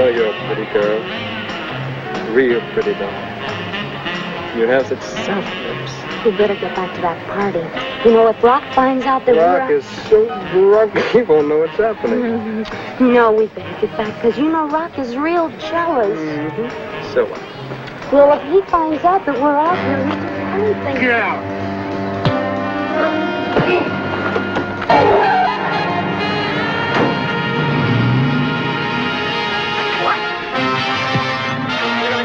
know you're a pretty girl. Real pretty doll. You have such soft lips. We better get back to that party. You know, if Rock finds out that Rock is so drunk, he won't know what's happening. No, we better get back, because you know Rock is real jealous. So what? Well, if he finds out that we're out here, he'll do anything. Get out!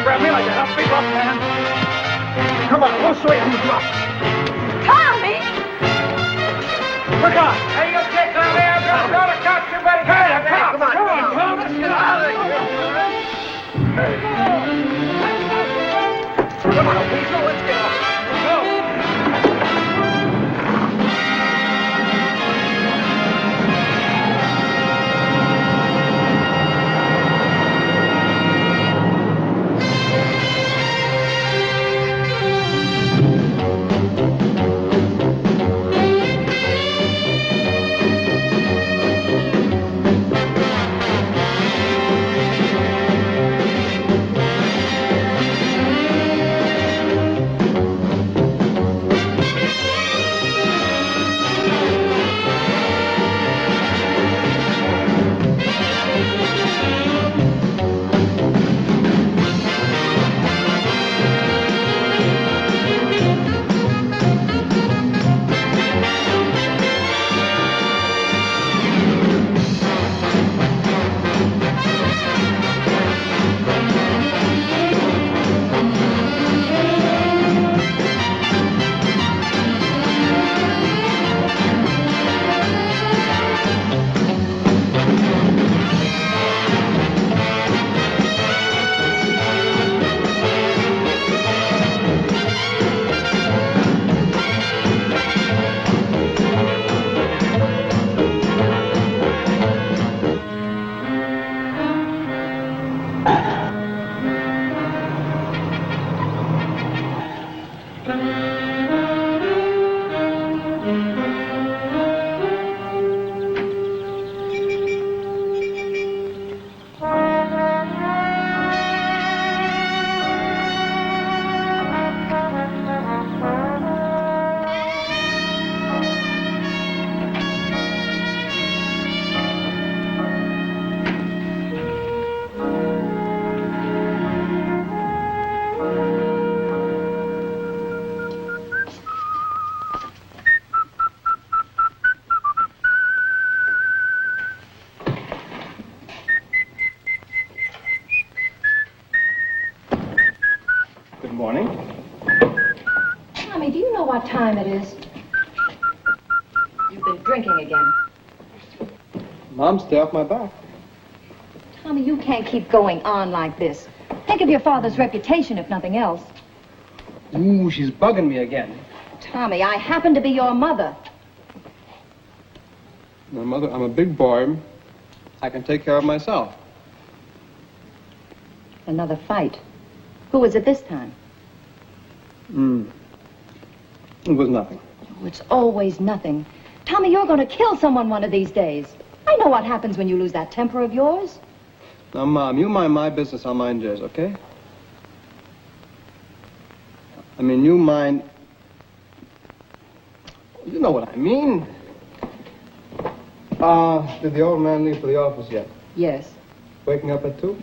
Grab me like that. I'll speak up, man. Come on, we'll sway you drop. Tommy! Look out! Hey, you okay, Tommy? I'm going to call the cops. Everybody get out. Come on. Let's get out of here. Come on, Weasel. Let's get off. Go. What time it is? You've been drinking again. Mom, stay off my back. Tommy, you can't keep going on like this. Think of your father's reputation, if nothing else. Ooh, she's bugging me again. Tommy, I happen to be your mother. My mother, I'm a big boy. I can take care of myself. Another fight. Who was it this time? It was nothing. Oh, it's always nothing. Tommy, you're going to kill someone one of these days. I know what happens when you lose that temper of yours. Now, Mom, you mind my business, I'll mind yours, okay? I mean, you mind... You know what I mean. Did the old man leave for the office yet? Yes. Waking up at 2?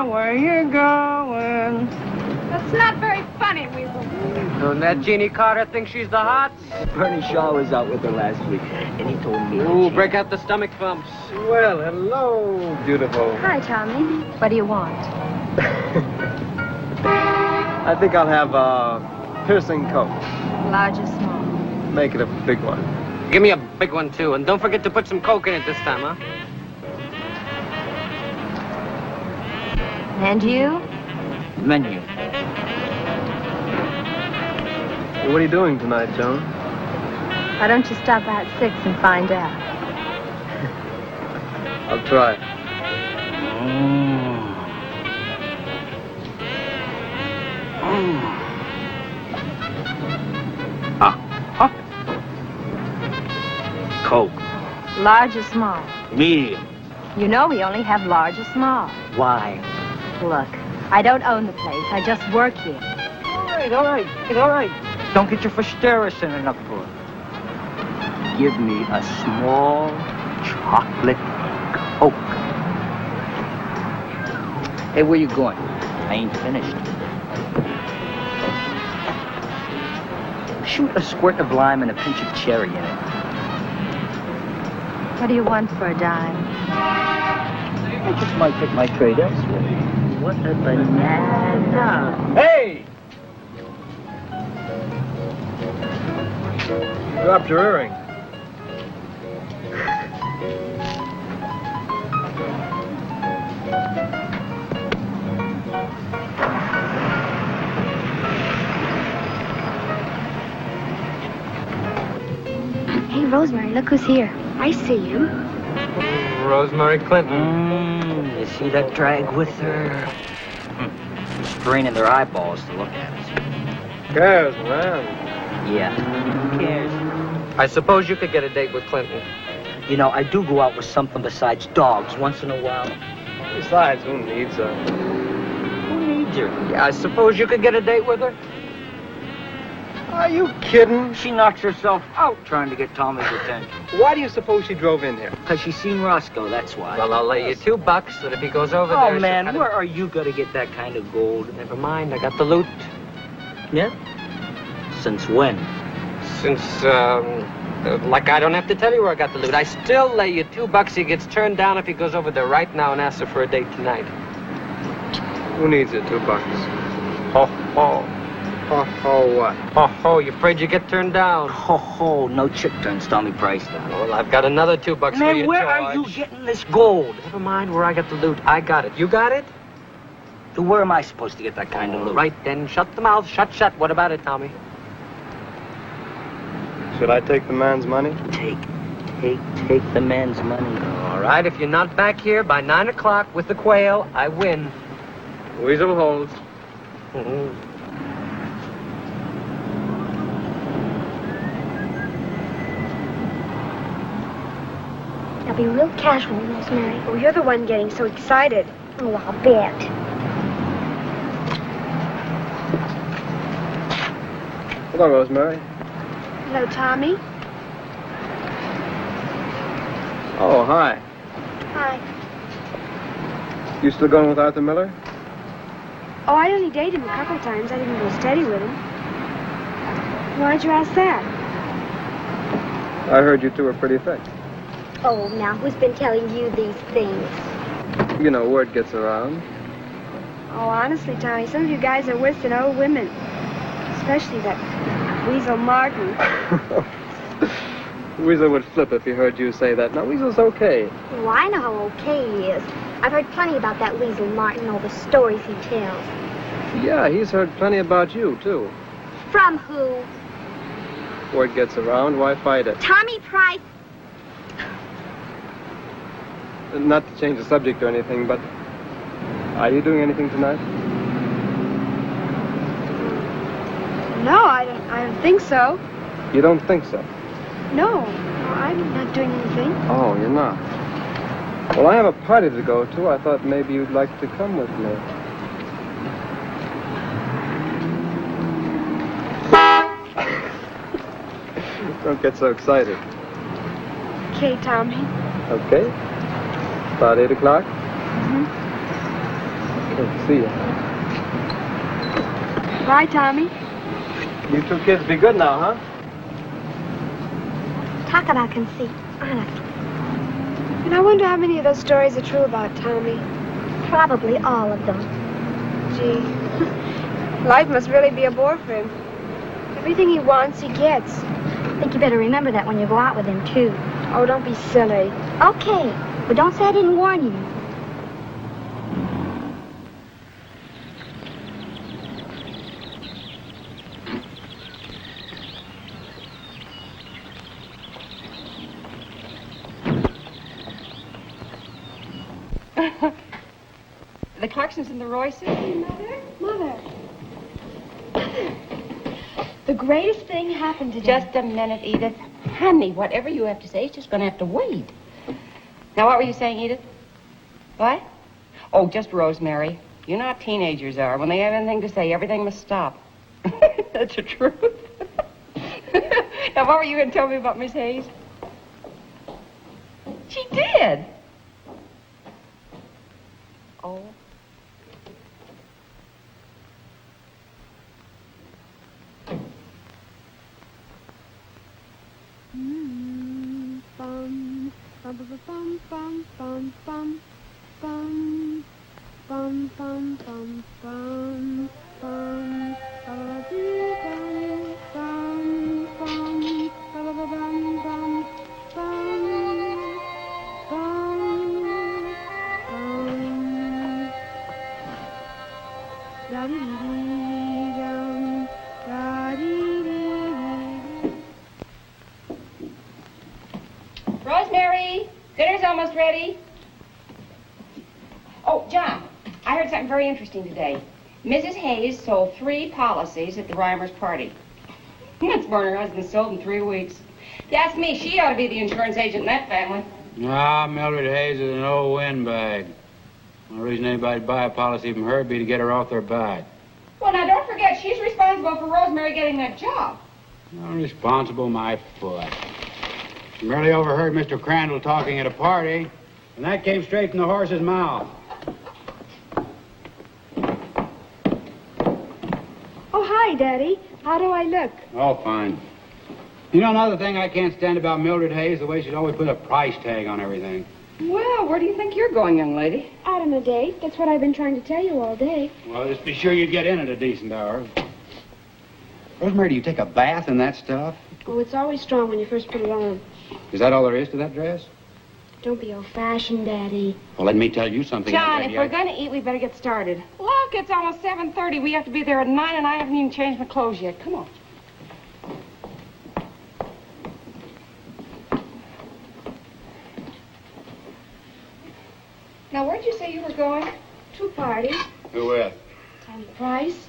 Where you going? That's not very funny, Weasel. Don't that Jeannie Carter think she's the hots? Bernie Shaw was out with her last week, and he told me... Ooh, break out the stomach bumps. Well, hello, beautiful. Hi, Tommy. What do you want? I think I'll have a piercing coat. Large or small? Make it a big one. Give me a big one, too, and don't forget to put some Coke in it this time, huh? And you? Menu. Hey, what are you doing tonight, Joan? Why don't you stop by at 6 and find out? I'll try. Coke. Large or small? Medium. You know we only have large or small. Why? Look, I don't own the place. I just work here. All right. Don't get your frustrations in up for it. Give me a small chocolate Coke. Hey, where you going? I ain't finished. Shoot a squirt of lime and a pinch of cherry in it. What do you want for a dime? I just might take my trade elsewhere. What a banana. Hey! You dropped your earring. Hey, Rosemary, look who's here. I see you. Rosemary Clinton. You see that drag with her? Straining their eyeballs to look at us. Cares, man. Yeah. Who cares? I suppose you could get a date with Clinton. You know, I do go out with something besides dogs once in a while. Besides, who needs her? Who needs her? Yeah, I suppose you could get a date with her. Are you kidding? She knocks herself out trying to get Tommy's attention. Why do you suppose she drove in here? Because she's seen Roscoe, that's why. Well, I'll lay you $2 that if he goes over there... Oh, she'll man, kind of- where are you going to get that kind of gold? Never mind, I got the loot. Yeah? Since when? Since, like I don't have to tell you where I got the loot. I still lay you $2 he gets turned down if he goes over there right now and asks her for a date tonight. Who needs it? $2. Ho, ho. Ho, ho, what? Ho, ho, you afraid you get turned down? Ho, ho, no chick turns Tommy Price down. Well, I've got another $2 for you, Man, where are you George. getting this gold? Never mind where I got the loot. I got it. You got it? So where am I supposed to get that kind of loot? Right then, shut the mouth. Shut. What about it, Tommy? Should I take the man's money? Take the man's money. All right, if you're not back here by 9 o'clock with the quail, I win. Weasel holds. Now be real casual, Rosemary. Oh, you're the one getting so excited. Oh, I'll bet. Hello, Rosemary. Hello, Tommy. Oh, hi. Hi. You still going with Arthur Miller? Oh, I only dated him a couple times. I didn't go steady with him. Why'd you ask that? I heard you two were pretty thick. Oh, now, who's been telling you these things? You know, word gets around. Oh, honestly, Tommy, some of you guys are worse than old women. Especially that Weasel Martin. Weasel would flip if he heard you say that. Now, Weasel's okay. Oh, I know how okay he is. I've heard plenty about that Weasel Martin, all the stories he tells. Yeah, he's heard plenty about you, too. From who? Word gets around, why fight it? Tommy Price. Not to change the subject or anything, but are you doing anything tonight? No, I don't think so. You don't think so? No, I'm not doing anything. Oh, you're not. Well, I have a party to go to. I thought maybe you'd like to come with me. Don't get so excited. Okay, Tommy. Okay. About 8 o'clock? Mm-hmm. Okay, see you. Bye, Tommy. You two kids be good now, huh? Talk about conceit, honestly. And I wonder how many of those stories are true about Tommy. Probably all of them. Gee, life must really be a bore for him. Everything he wants, he gets. I think you better remember that when you go out with him, too. Oh, don't be silly. Okay, but don't say I didn't warn you. The Clarksons and the Royces? Mother. The greatest thing happened today. Just a minute, Edith. Honey, whatever you have to say is just going to have to wait. Now, what were you saying, Edith? What? Oh, just Rosemary. You know how teenagers are. When they have anything to say, everything must stop. That's the truth. Now, what were you going to tell me about Miss Hayes? She did. Oh. Bum, bum, bum, bum, bum, bum, bum, bum, bum, bum, bum, bum, bum, Rosemary, dinner's almost ready. Oh, John, I heard something very interesting today. Mrs. Hayes sold 3 policies at the Reimers' party. That's more than her husband sold in 3 weeks. If you ask me, she ought to be the insurance agent in that family. Nah, Mildred Hayes is an old windbag. The only reason anybody'd buy a policy from her would be to get her off their back. Well, now, don't forget, she's responsible for Rosemary getting that job. Unresponsible, my foot. Merely overheard Mr. Crandall talking at a party, and that came straight from the horse's mouth. Oh, hi, Daddy. How do I look? Oh, fine. You know, another thing I can't stand about Mildred Hayes, the way she's always put a price tag on everything. Well, where do you think you're going, young lady? Out on a date. That's what I've been trying to tell you all day. Well, just be sure you get in at a decent hour. Rosemary, do you take a bath in that stuff? Oh, it's always strong when you first put it on. Is that all there is to that dress? Don't be old-fashioned, Daddy. Well, let me tell you something. John, if we're going to eat, we better get started. Look, it's almost 7:30. We have to be there at 9, and I haven't even changed my clothes yet. Come on. Now, where'd you say you were going? To a party. Who with? Tom Price.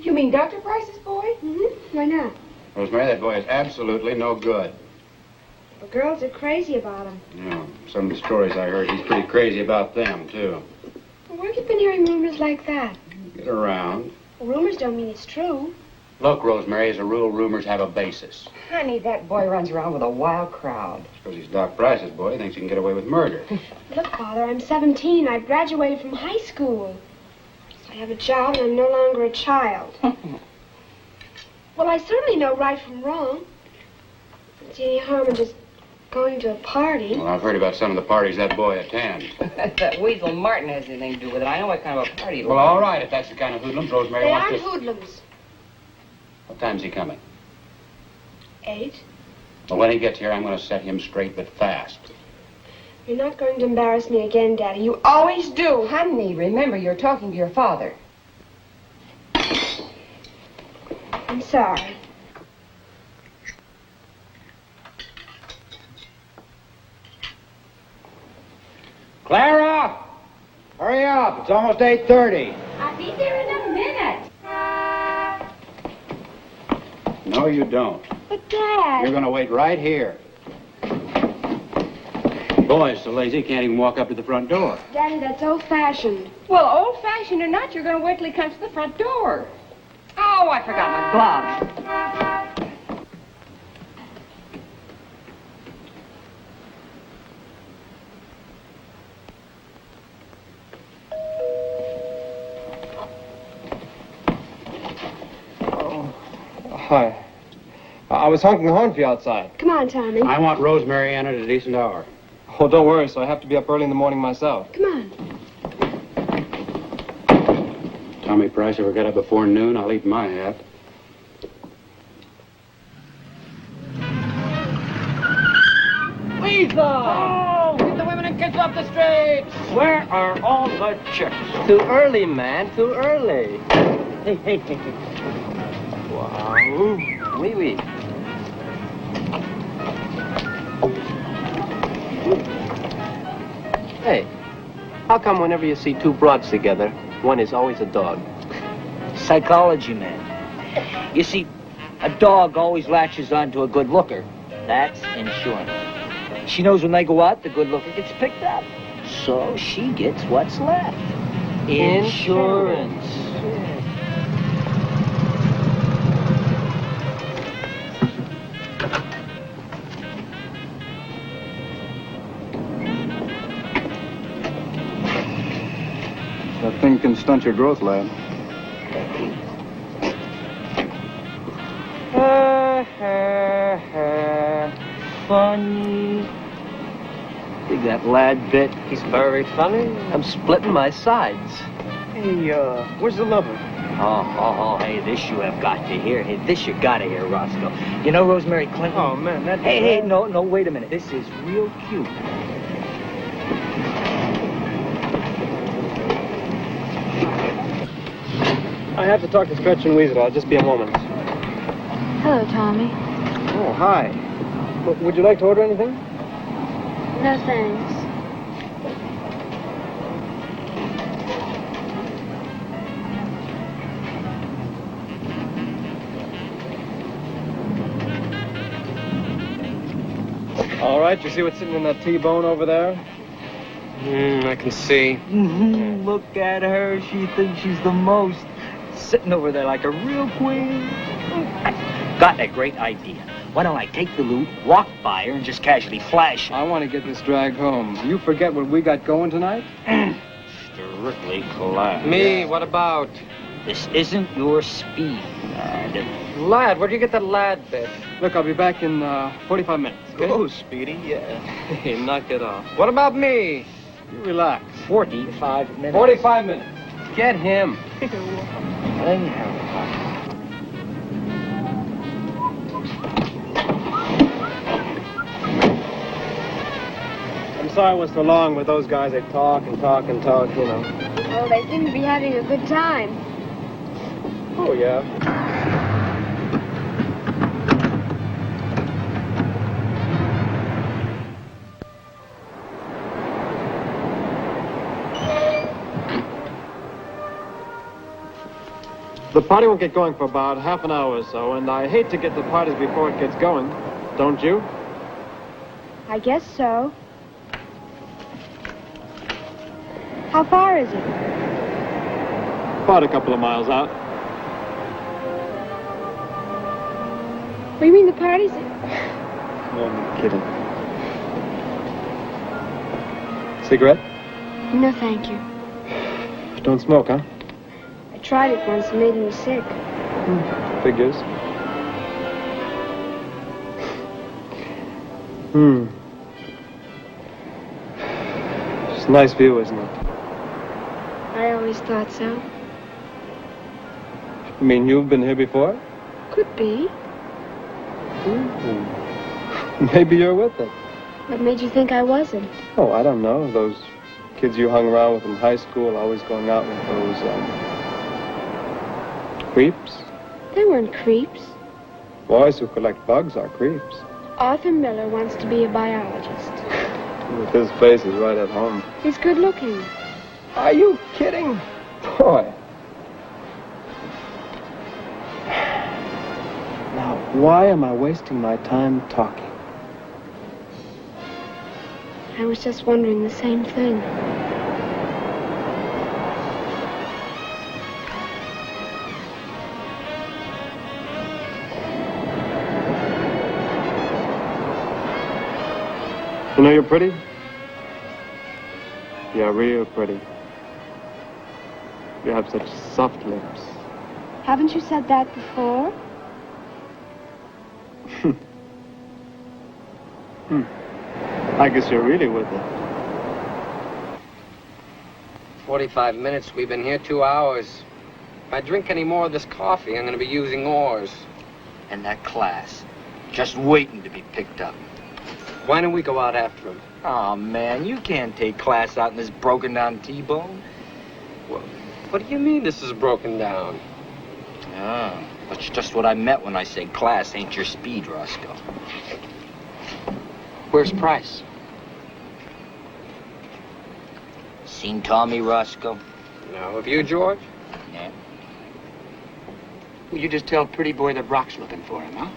You mean Dr. Price's boy? Mm-hmm. Why not? Rosemary, that boy is absolutely no good. The girls are crazy about him. Yeah, some of the stories I heard, he's pretty crazy about them, too. Well, where have you been hearing rumors like that? Get around. Well, rumors don't mean it's true. Look, Rosemary, as a rule, rumors have a basis. Honey, that boy runs around with a wild crowd. Because he's Doc Price's boy, he thinks he can get away with murder. Look, Father, I'm 17. I've graduated from high school. I have a job, and I'm no longer a child. Well, I certainly know right from wrong. I don't see any harm in just going to a party. Well, I've heard about some of the parties that boy attends. That Weasel Martin has anything to do with it. I know what kind of a party it Well, was. all right, if that's the kind of hoodlums Rosemary They wants aren't to... hoodlums. What time's he coming? 8. Well, when he gets here, I'm going to set him straight, but fast. You're not going to embarrass me again, Daddy. You always do. Honey, remember, you're talking to your father. I'm sorry. Clara! Hurry up. It's almost 8:30. I'll be there in a minute. No, you don't. But, Dad... You're going to wait right here. Boy's so lazy, can't even walk up to the front door. Daddy, that's old-fashioned. Well, old-fashioned or not, you're going to wait till he comes to the front door. Oh, I forgot my gloves. Hi. I was honking the horn for you outside. Come on, Tommy. I want Rosemary in at a decent hour. Oh, don't worry, so I have to be up early in the morning myself. Come on. Tommy Price ever got up before noon, I'll eat my hat. Weasel! Oh, get the women and kids off the streets! Where are all the chicks? Too early, man, too early. Wow. Oui, oui. Hey, How come whenever you see two broads together, one is always a dog? Psychology, man. You see, a dog always latches on to a good looker. That's insurance. She knows when they go out, the good looker gets picked up. So she gets what's left. Insurance. That thing can stunt your growth, lad. Funny. Dig that lad bit. He's very funny. I'm splitting my sides. Hey, where's the lover? Hey, this you have got to hear. Hey, this you gotta hear, Roscoe. You know Rosemary Clinton? Oh, man, that... Hey, no, wait a minute. This is real cute. I have to talk to Stretch and Weasel. I'll just be a moment. Hello, Tommy. Oh, hi. Would you like to order anything? No, thanks. All right, you see what's sitting in that T-bone over there? I can see. Look at her. She thinks she's the most. Sitting over there like a real queen. Got a great idea. Why don't I take the loot, walk by her, and just casually flash her? I want to get this drag home. You forget what we got going tonight? Strictly class. Me, what about? This isn't your speed, lad. Lad, where'd you get that lad bit? Look, I'll be back in 45 minutes. Okay? Oh, Speedy, yeah. Hey, knock it off. What about me? You relax. 45 minutes. 45 minutes. Get him. I'm sorry it was so long with those guys. They talk and talk and talk, you know. Oh, they seem to be having a good time. Oh, yeah. The party won't get going for about half an hour or so, and I hate to get the parties before it gets going. Don't you? I guess so. How far is it? About a couple of miles out. What do you mean the party's... No, I'm kidding. Cigarette? No, thank you. Don't smoke, huh? I tried it once and made me sick. Figures. It's a nice view, isn't it? I always thought so. You mean you've been here before? Could be. Maybe you're with it. What made you think I wasn't? Oh, I don't know. Those kids you hung around with in high school, always going out with those, creeps. They weren't creeps. Boys who collect bugs are creeps. Arthur Miller wants to be a biologist. With his face is right at home. He's good looking. Are you kidding? Boy. Now, why am I wasting my time talking? I was just wondering the same thing. You know you're pretty? Yeah, real pretty. You have such soft lips. Haven't you said that before? I guess you're really with it. 45 minutes. We've been here 2 hours. If I drink any more of this coffee, I'm going to be using oars. And that class, just waiting to be picked up. Why don't we go out after him? Oh, man, you can't take class out in this broken-down T-bone. Well, what do you mean this is broken down? Ah, that's just what I meant when I said class ain't your speed, Roscoe. Where's Price? Seen Tommy Roscoe? No, have you, George? Yeah. Will you just tell Pretty Boy that Rock's looking for him, huh?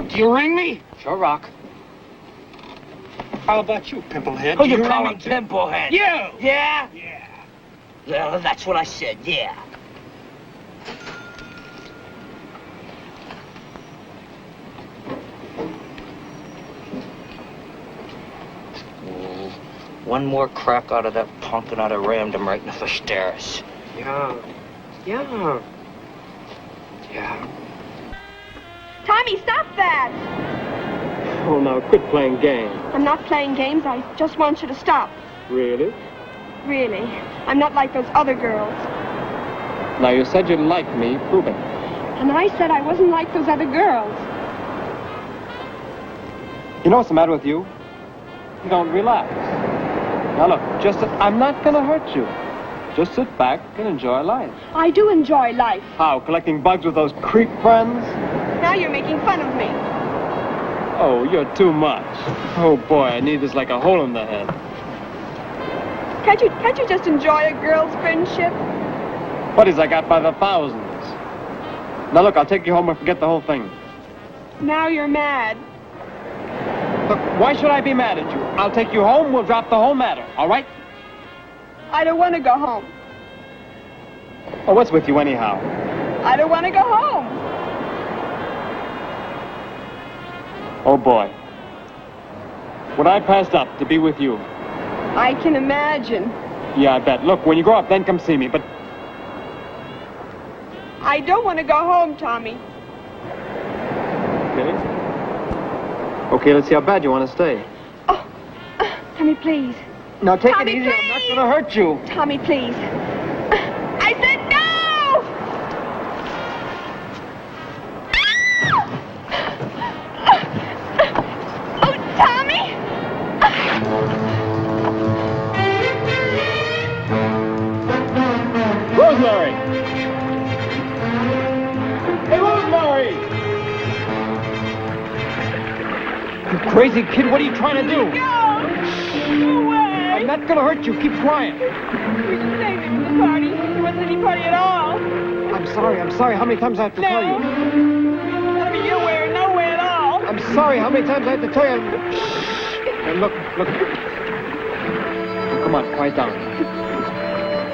Do you ring me? Sure, Rock. How about you, Pimplehead? Who Do you ring call me him too? Pimplehead? You! Yeah? Yeah. Well, that's what I said, yeah. One more crack out of that punk and I'd have rammed him right in the stairs. Yeah. Yeah. Yeah. Tommy, stop that! Oh, now, quit playing games. I'm not playing games. I just want you to stop. Really? Really. I'm not like those other girls. Now, you said you liked me. Prove it. And I said I wasn't like those other girls. You know what's the matter with you? You don't relax. Now, look, I'm not going to hurt you. Just sit back and enjoy life. I do enjoy life. How, collecting bugs with those creep friends? Now you're making fun of me. Oh, you're too much. Oh, boy, I need this like a hole in the head. Can't you just enjoy a girl's friendship? Buddies I got by the thousands. Now, look, I'll take you home and forget the whole thing. Now you're mad. Look, why should I be mad at you? I'll take you home, we'll drop the whole matter, all right? I don't want to go home. Oh, what's with you anyhow? I don't want to go home. Oh, boy. When I passed up to be with you. I can imagine. Yeah, I bet. Look, when you grow up, then come see me, but... I don't want to go home, Tommy. Okay. Okay, let's see how bad you want to stay. Oh, Tommy, please. Now, take Tommy, it easy. please. I'm not going to hurt you. Tommy, please. I said no! Oh, Tommy! Rosemary! Hey, Rosemary! You crazy kid, what are you trying to do? No! No way! I'm not going to hurt you. Keep quiet. We just saved me from the party. There wasn't any party at all. I'm sorry. How many times I have to tell you? None of your way or no way at all. I'm sorry. How many times I have to tell you? Now, look. Oh, come on, quiet down.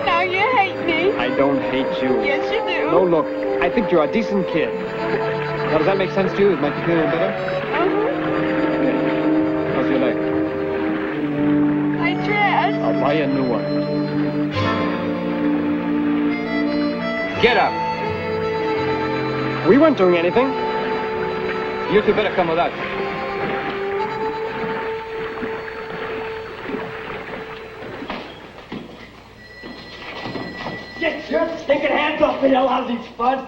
Now you hate me. I don't hate you. Yes, you do. No, look, I think you're a decent kid. Now, does that make sense to you? Does it make you feel any better? How's your leg? My dress. I'll buy you a new one. Get up. We weren't doing anything. You two better come with us. Get your stinking hands off me, you lousy spud!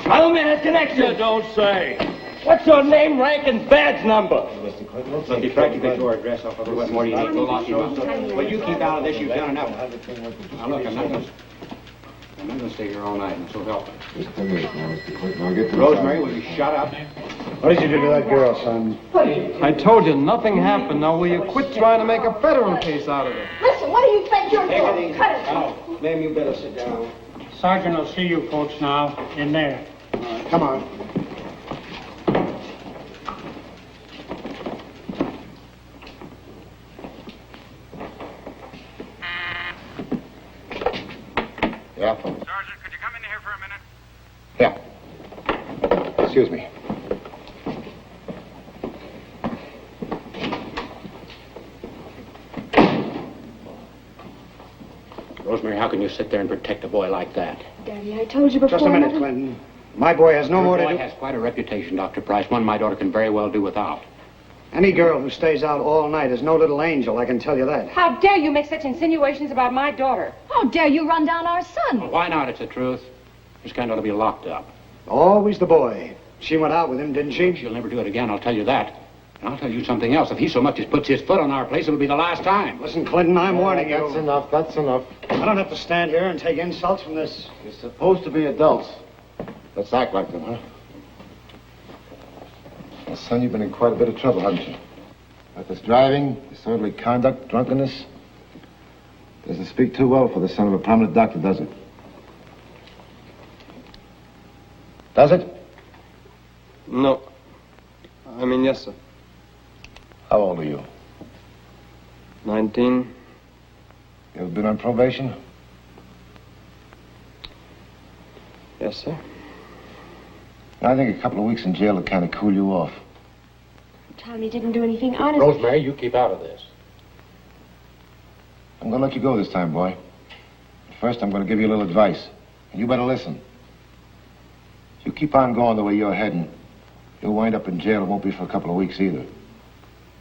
I don't mean a connection. You don't say. What's your name, rank, and badge number? Mr. Clinton, looks like you tried to get your address off of what more do you need? Go lock him up. Well, you keep out of this, you've done enough. Now, look, I'm not going to stay here all night, and so help me. Just a minute now, Mr. Clinton. I'll get to Rosemary, will you shut up? What did you do to that girl, son? I told you, nothing happened. Now, will you quit trying to make a federal case out of it? Listen, what do you think you're Take it doing? easy. Cut it. Now, ma'am, you better sit down. Sergeant will see you folks now in there. All right, come on. Yeah, folks. Sergeant, could you come in here for a minute? Yeah. Excuse me. Rosemary, how can you sit there and protect a boy like that? Daddy, I told you before. Just a minute, Clinton. My boy has no more Your to boy do. has quite a reputation, Dr. Price. One my daughter can very well do without. Any girl who stays out all night is no little angel, I can tell you that. How dare you make such insinuations about my daughter? How dare you run down our son? Well, why not? It's the truth. This kind ought to be locked up. Always the boy. She went out with him, didn't she? She'll never do it again, I'll tell you that. And I'll tell you something else. If he so much as puts his foot on our place, it'll be the last time. Listen, Clinton, I'm warning you. That's enough, that's enough. I don't have to stand here and take insults from this. You're supposed to be adults. Let's act like them, huh? Well, son, you've been in quite a bit of trouble, haven't you? Reckless driving, disorderly conduct, drunkenness. Doesn't speak too well for the son of a prominent doctor, does it? Does it? No. I mean, yes, sir. How old are you? 19. You ever been on probation? Yes, sir. I think a couple of weeks in jail would kind of cool you off. Tommy didn't do anything honest. Rosemary, you keep out of this. I'm going to let you go this time, boy. First, I'm going to give you a little advice. And you better listen. If you keep on going the way you're heading, you'll wind up in jail. It won't be for a couple of weeks either.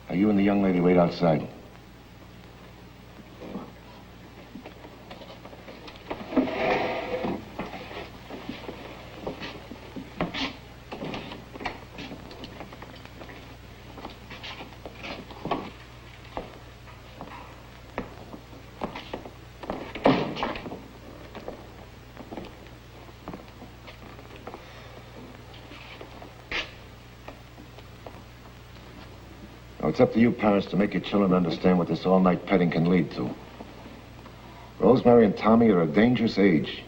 Now, you and the young lady wait outside. Now, it's up to you parents to make your children understand what this all-night petting can lead to. Rosemary and Tommy are a dangerous age.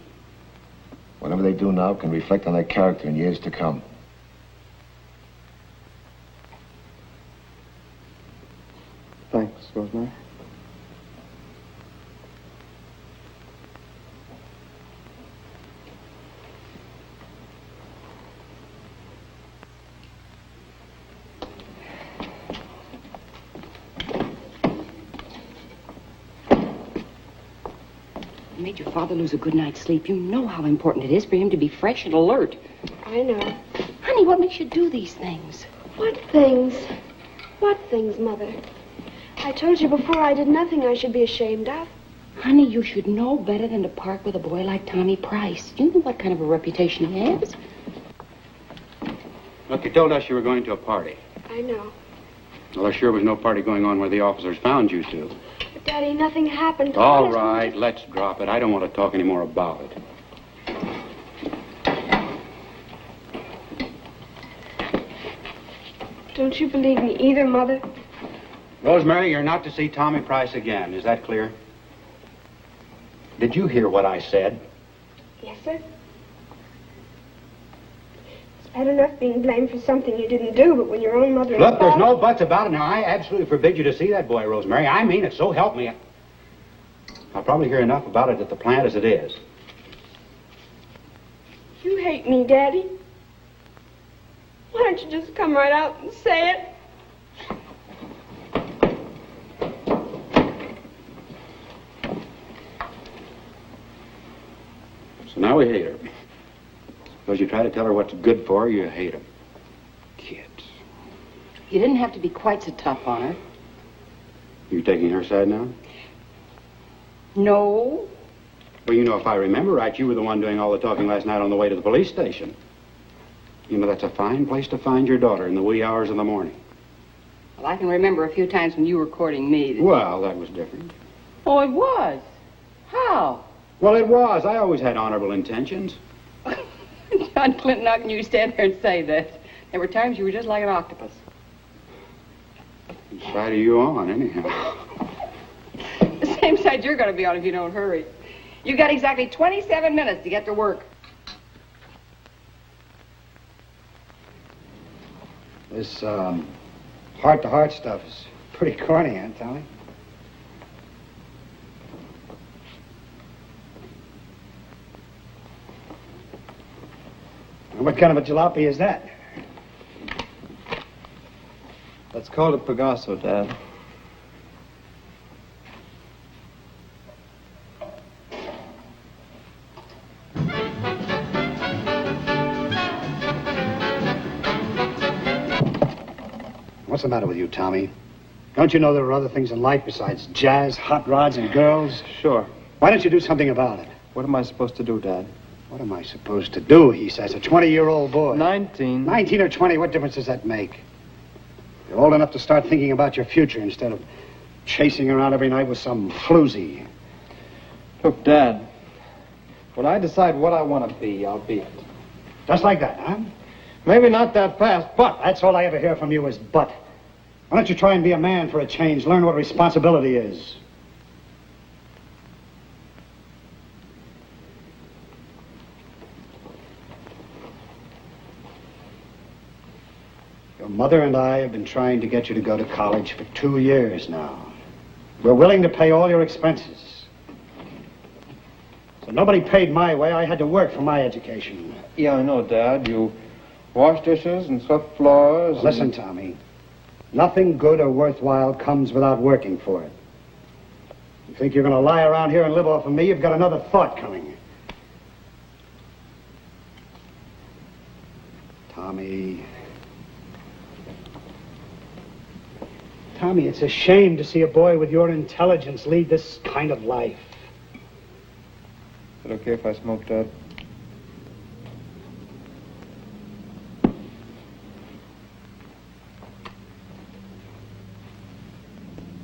Whatever they do now can reflect on their character in years to come. Thanks, Rosemary. You made your father lose a good night's sleep. You know how important it is for him to be fresh and alert. I know. Honey, what makes you do these things? What things? What things, Mother? I told you before I did nothing I should be ashamed of. Honey, you should know better than to park with a boy like Tommy Price. You know what kind of a reputation he has. Look, you told us you were going to a party. I know. Well, there sure was no party going on where the officers found you two. But, Daddy, nothing happened. All right, let's drop it. I don't want to talk any more about it. Don't you believe me either, Mother? Rosemary, you're not to see Tommy Price again. Is that clear? Did you hear what I said? Yes, sir. It's bad enough being blamed for something you didn't do, but when your own mother... Look, there's no buts about it. Now, I absolutely forbid you to see that boy, Rosemary. I mean it, so help me. I'll probably hear enough about it at the plant as it is. You hate me, Daddy. Why don't you just come right out and say it? So now we hate her. Suppose you try to tell her what's good for her, you hate her. Kids. You didn't have to be quite so tough on her. You taking her side now? No. Well, you know, if I remember right, you were the one doing all the talking last night on the way to the police station. You know, that's a fine place to find your daughter in the wee hours of the morning. Well, I can remember a few times when you were courting me. Well, that was different. Oh, it was? How? Well, it was. I always had honorable intentions. John Clinton, how can you stand there and say that? There were times you were just like an octopus. Which side are you on, anyhow? The same side you're going to be on if you don't hurry. You got exactly 27 minutes to get to work. This, heart-to-heart stuff is pretty corny, Aunt Tommy. What kind of a jalopy is that? Let's call it Pegaso, Dad. What's the matter with you, Tommy? Don't you know there are other things in life besides jazz, hot rods, and girls? Sure. Why don't you do something about it? What am I supposed to do, Dad? What am I supposed to do, he says, a 20-year-old boy. 19. 19 or 20, what difference does that make? You're old enough to start thinking about your future instead of chasing around every night with some floozy. Look, Dad, when I decide what I want to be, I'll be it. Just like that, huh? Maybe not that fast, but... That's all I ever hear from you is but. Why don't you try and be a man for a change? Learn what responsibility is. Your mother and I have been trying to get you to go to college for 2 years now. We're willing to pay all your expenses. So nobody paid my way. I had to work for my education. Yeah, I know, Dad. You wash dishes and swept floors. Listen, Tommy. Nothing good or worthwhile comes without working for it. You think you're going to lie around here and live off of me? You've got another thought coming. Tommy. Tommy, it's a shame to see a boy with your intelligence lead this kind of life. Is it okay if I smoke, Dad?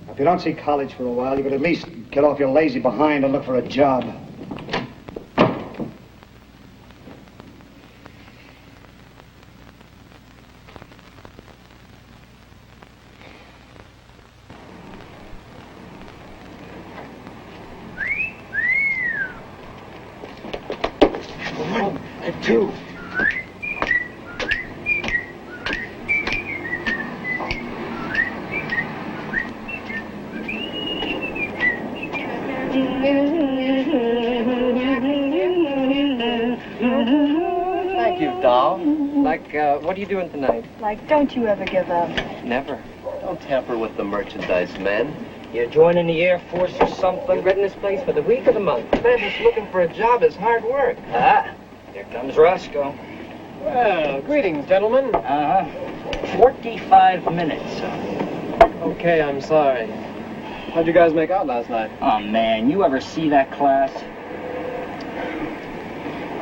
If you don't see college for a while, you could at least get off your lazy behind and look for a job. One and two. Thank you, doll. Like, what are you doing tonight? Like, don't you ever give up. Never. Don't tamper with the merchandise, men. You're joining the Air Force or something? Been renting this place for the week of the month. Man, just looking for a job is hard work. Ah, here comes Roscoe. Well, greetings, gentlemen. 45 minutes. Okay, I'm sorry. How'd you guys make out last night? Oh, man, you ever see that class?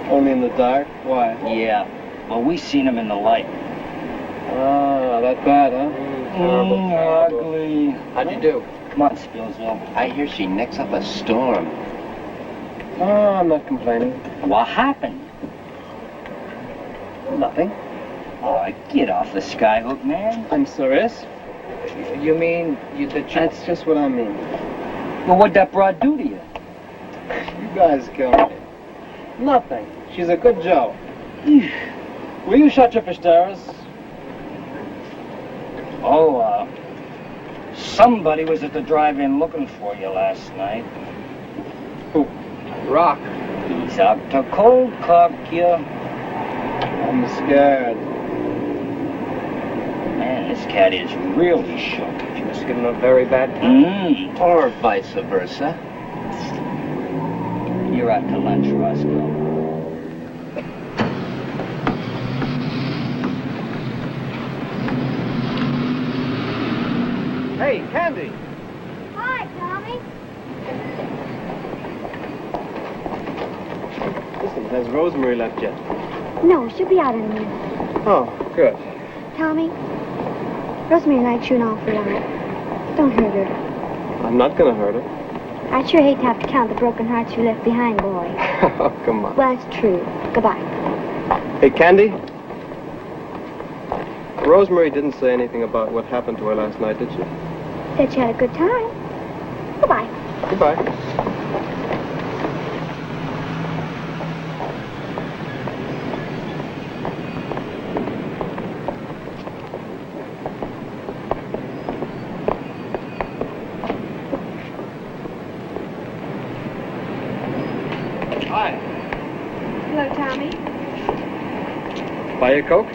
Only in the dark? Why? Yeah. Well, we seen him in the light. Ah, that bad, huh? Terrible. Ugly. How'd you do? Come on, Spillsville. I hear she nicks up a storm. Oh, I'm not complaining. What happened? Nothing. Oh, get off the skyhook, man. I'm serious. You mean That's just what I mean. Well, what'd that broad do to you? You guys killed me. Nothing. She's a good Joe. Will you shut your pisteras? Oh, somebody was at the drive-in looking for you last night. Who? Rock. He's out to cold cock you. I'm scared. Man, this cat is really shook. She must have given him a very bad time. Or vice versa. You're out to lunch, Roscoe. Hey, Candy. Hi, Tommy. Listen, has Rosemary left yet? No, she'll be out in a minute. Oh, good. Tommy, Rosemary likes you an awful lot. Don't hurt her. I'm not gonna hurt her. I'd sure hate to have to count the broken hearts you left behind, boy. Oh, come on. Well, it's true. Goodbye. Hey, Candy. Rosemary didn't say anything about what happened to her last night, did she? Said she had a good time. Goodbye. Goodbye. Hi. Hello, Tommy. Buy a Coke?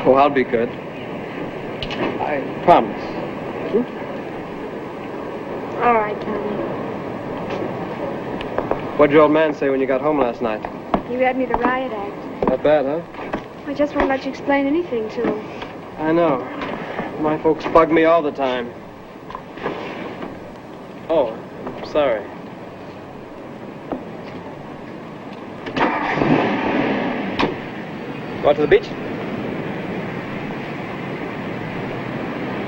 Oh, I'll be good. I promise. All right, Tommy. What'd your old man say when you got home last night? He read me the riot act. Not bad, huh? I just won't let you explain anything to him. I know. My folks bug me all the time. Oh, I'm sorry. Go out to the beach?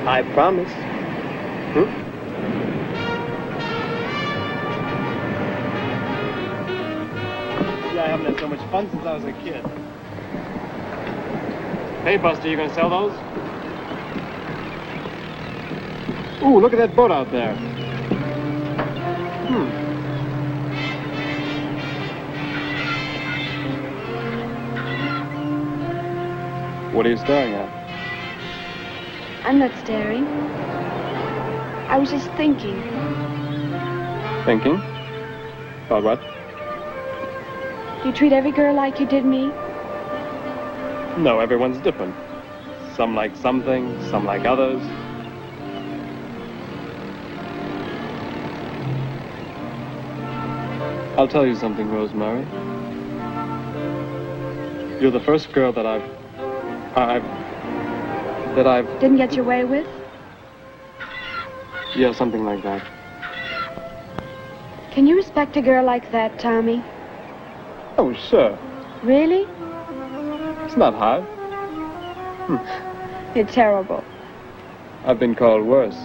I promise. Yeah, I haven't had so much fun since I was a kid. Hey, Buster, you gonna sell those? Ooh, look at that boat out there. What are you staring at? I'm not staring. I was just thinking. Thinking? About what? You treat every girl like you did me? No, everyone's different. Some like some things, some like others. I'll tell you something, Rosemary. You're the first girl that I've... Didn't get your way with? Yeah, something like that. Can you respect a girl like that, Tommy? Oh, sure. Really? It's not hard. You're terrible. I've been called worse.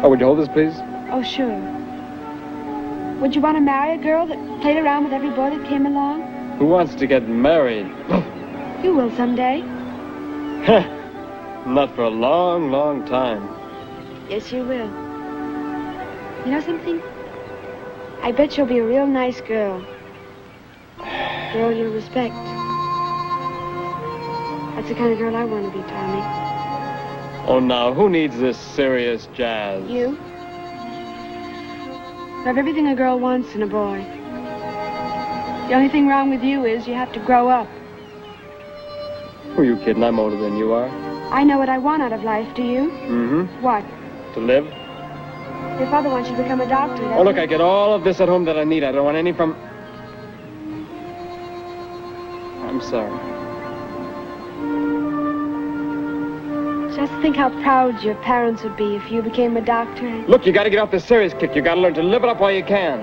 Oh, would you hold this, please? Oh, sure. Would you want to marry a girl that played around with every boy that came along? Who wants to get married? You will someday. Not for a long, long time. Yes, you will. You know something? I bet you'll be a real nice girl. Girl you'll respect. That's the kind of girl I want to be, Tommy. Oh, now, who needs this serious jazz? You? You have everything a girl wants in a boy. The only thing wrong with you is you have to grow up. Who are you kidding? I'm older than you are. I know what I want out of life, do you? Mm-hmm. What? To live? Your father wants you to become a doctor, doesn't Oh, look, he? I get all of this at home that I need. I don't want any from... I'm sorry. Just think how proud your parents would be if you became a doctor. Look, you gotta get off this serious kick. You gotta learn to live it up while you can.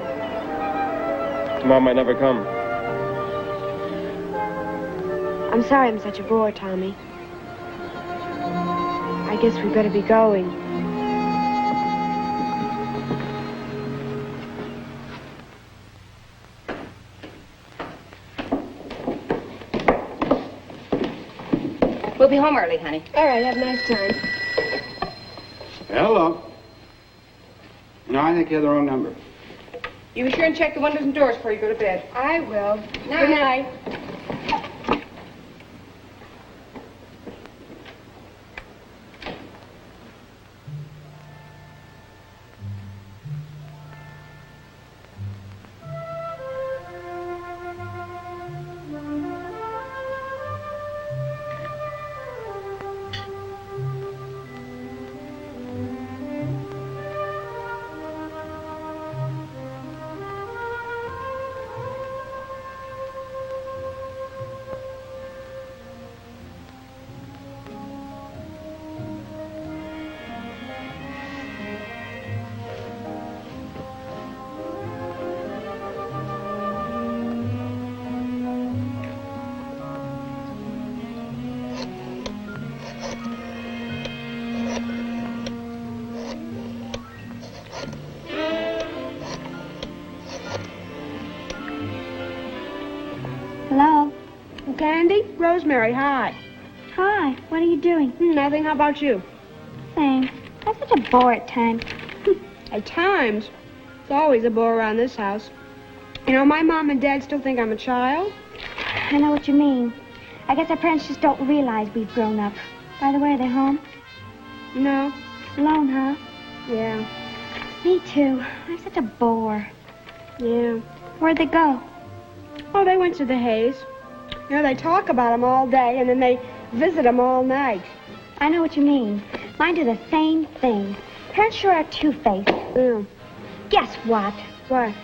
Tomorrow might never come. I'm sorry I'm such a bore, Tommy. I guess we better be going. We'll be home early, honey. All right, have a nice time. Hello. No, I think you have the wrong number. You be sure and check the windows and doors before you go to bed. I will. Night. Good night. Hello? Candy? Rosemary, hi. Hi, what are you doing? Nothing. How about you? Same. I'm such a bore at times. At times. It's always a bore around this house. You know, my mom and dad still think I'm a child. I know what you mean. I guess our parents just don't realize we've grown up. By the way, are they home? No. Alone, huh? Yeah. Me too. I'm such a bore. Yeah. Where'd they go? Oh, they went to the Hayes. You know, they talk about them all day, and then they visit them all night. I know what you mean. Mine do the same thing. Parents sure are two-faced. Yeah. Guess what? What?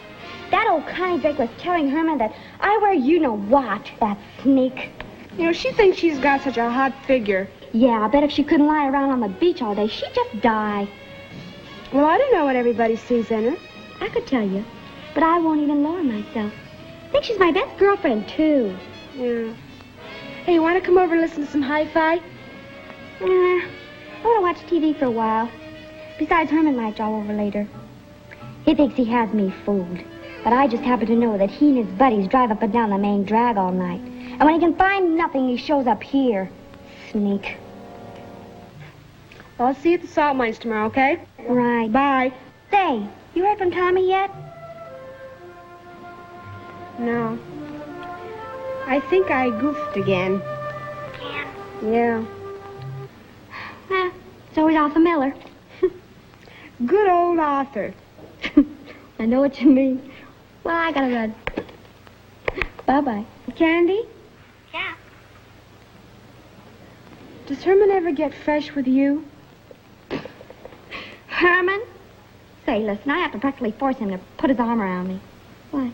That old Connie Drake was telling Herman that I wear you-know-what, that sneak. You know, she thinks she's got such a hot figure. Yeah, I bet if she couldn't lie around on the beach all day, she'd just die. Well, I don't know what everybody sees in her. I could tell you, but I won't even lower myself. I think she's my best girlfriend, too. Yeah. Hey, you want to come over and listen to some hi-fi? I want to watch TV for a while. Besides, Herman might draw over later. He thinks he has me fooled. But I just happen to know that he and his buddies drive up and down the main drag all night. And when he can find nothing, he shows up here. Sneak. Well, I'll see you at the salt mines tomorrow, okay? Right. Bye. Say, you heard from Tommy yet? No. I think I goofed again. Yeah. So is Arthur Miller. Good old Arthur. I know what you mean. Well, I gotta run. Bye-bye. Candy? Yeah. Does Herman ever get fresh with you? Herman? Say, listen, I have to practically force him to put his arm around me. Why?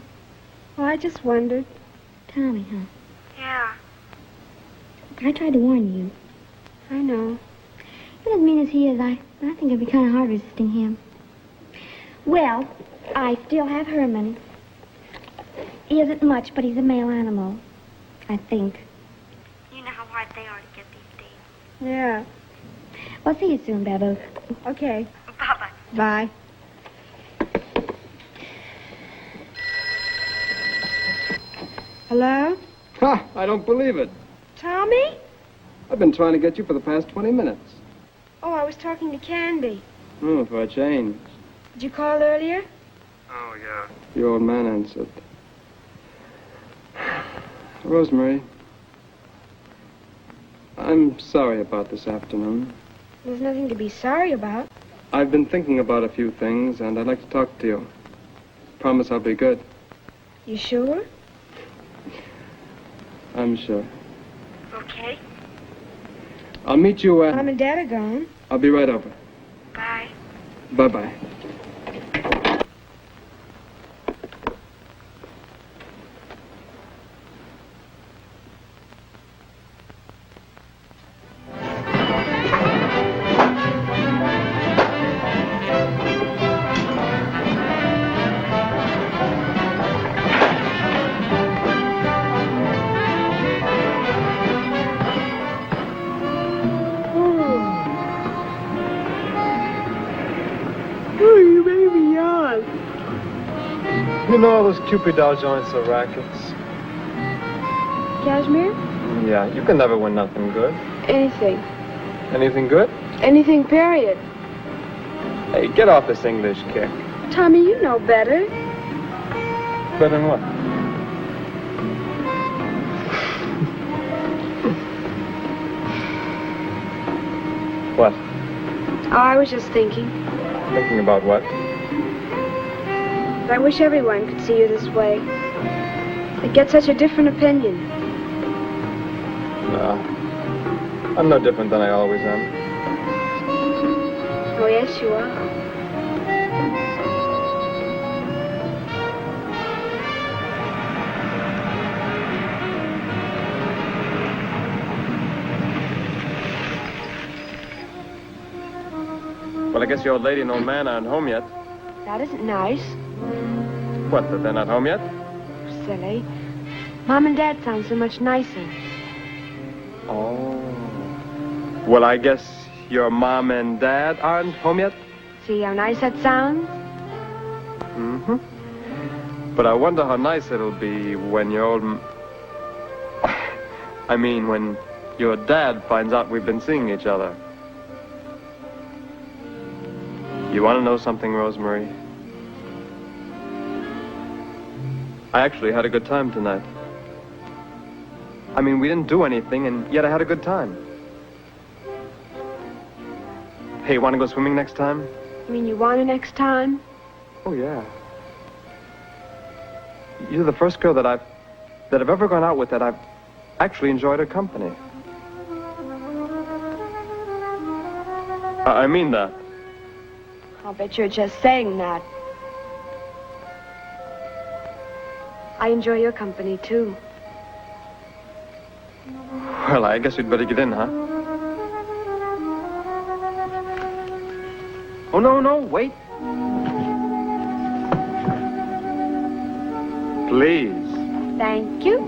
Well, I just wondered. Tommy, huh? Yeah. I tried to warn you. I know. But as mean as he is, I think it'd be kind of hard resisting him. Well, I still have Herman. He isn't much, but he's a male animal. I think. You know how hard they are to get these days. Yeah. Well, see you soon, Babu. Okay. Bye-bye. Bye. Hello? Ha! I don't believe it. Tommy? I've been trying to get you for the past 20 minutes. Oh, I was talking to Candy. Oh, for a change. Did you call earlier? Oh, yeah. The old man answered. Rosemary, I'm sorry about this afternoon. There's nothing to be sorry about. I've been thinking about a few things, and I'd like to talk to you. Promise I'll be good. You sure? I'm sure. Okay. I'll meet you at... Mom and Dad are gone. I'll be right over. Bye. Bye-bye. You know all those Cupid doll joints are rackets. Cashmere? Yeah, you can never win nothing good. Anything. Anything good? Anything, period. Hey, get off this English kick. Tommy, you know better. Better than what? What? Oh, I was just thinking. Thinking about what? I wish everyone could see you this way. They'd get such a different opinion. No. I'm no different than I always am. Oh, yes, you are. Well, I guess your old lady and old man aren't home yet. That isn't nice. What, that they're not home yet? Silly. Mom and Dad sound so much nicer. Oh. Well, I guess your mom and dad aren't home yet? See how nice that sounds? Mm-hmm. But I wonder how nice it'll be when your old... I mean, when your dad finds out we've been seeing each other. You want to know something, Rosemary? I actually had a good time tonight. I mean, we didn't do anything, and yet I had a good time. Hey, want to go swimming next time? You mean you want to next time? Oh, yeah. You're the first girl that I've ever gone out with that I've actually enjoyed her company. I mean that. I'll bet you're just saying that. I enjoy your company, too. Well, I guess we'd better get in, huh? Oh, no, wait. Please. Thank you.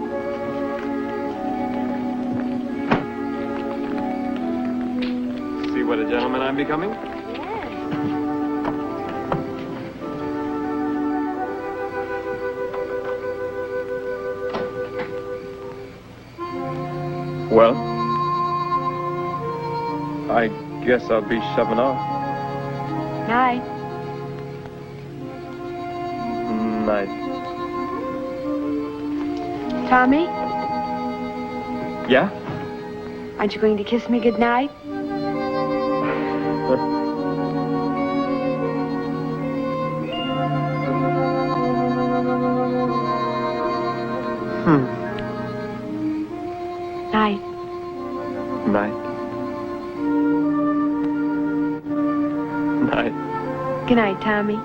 See what a gentleman I'm becoming? Well, I guess I'll be shoving off. Night. Night. Tommy, Yeah? aren't you going to kiss me goodnight? Night. Night. Night. Good night, Tommy.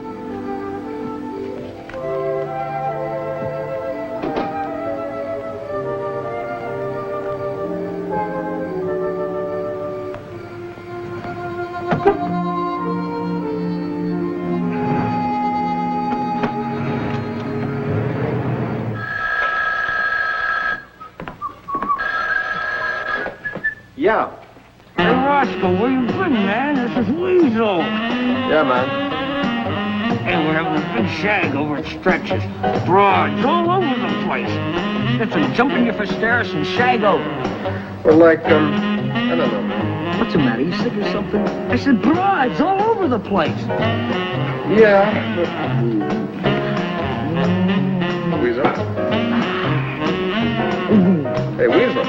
Yeah. Hey, Roscoe, where you been, man? This is Weasel. Yeah, man. Hey, we're having a big shag over at Stretch's. Broads all over the place. Get some jumping you for stairs and shag over. Well, like, I don't know, man. What's the matter? You sick or something? I said broads all over the place. Yeah. Weasel? Hey, Weasel.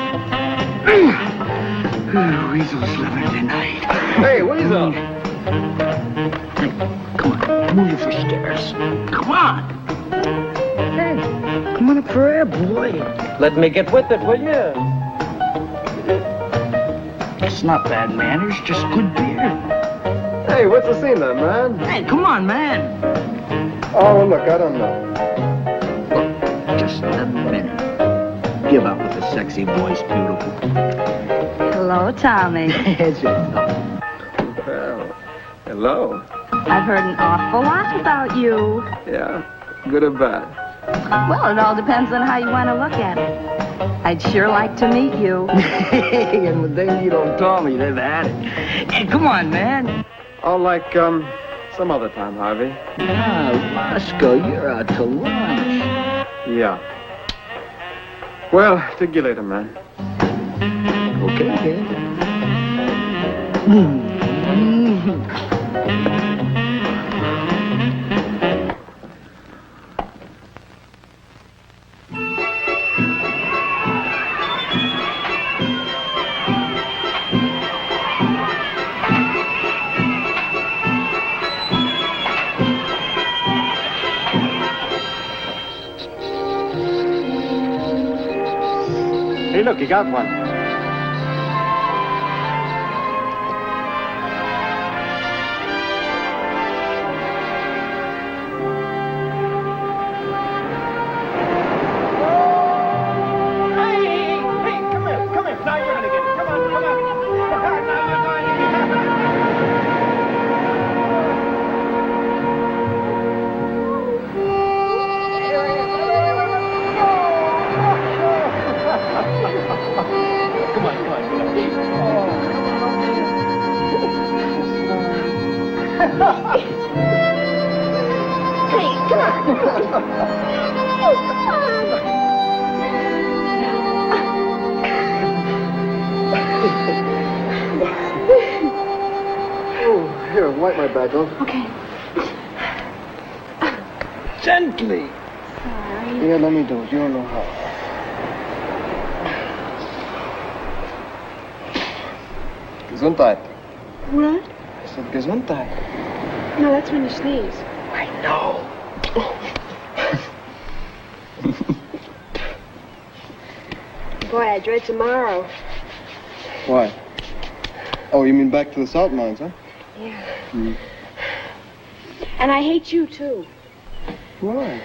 Weasel's living tonight. Hey, Weasel. Come on, move you for stairs. Come on. Hey, come on up for air, boy. Let me get with it, will you? It's not bad manners, just good beer. Hey, what's the scene then, man? Hey, come on, man. Oh, well, look, I don't know. Just a minute. Give up with the sexy voice, beautiful. Hello, Tommy. Well, hello. I've heard an awful lot about you. Yeah, good or bad? Well, it all depends on how you want to look at it. I'd sure like to meet you. Hey, and when they meet on Tommy, they've had it. Hey, come on, man. Oh, like, some other time, Harvey. Ah, Roscoe, you're out to lunch. Yeah. Well, dig you later, man. Okay, man. Hey, look, you got one. Here, wipe my back, huh? Okay. Gently. Sorry. Yeah, let me do it. You don't know how. Gesundheit. What? I said Gesundheit. No, that's when you sneeze. I know. Boy, I dread tomorrow. Why? Oh, you mean back to the salt mines, huh? Yeah. Mm. And I hate you, too. Why?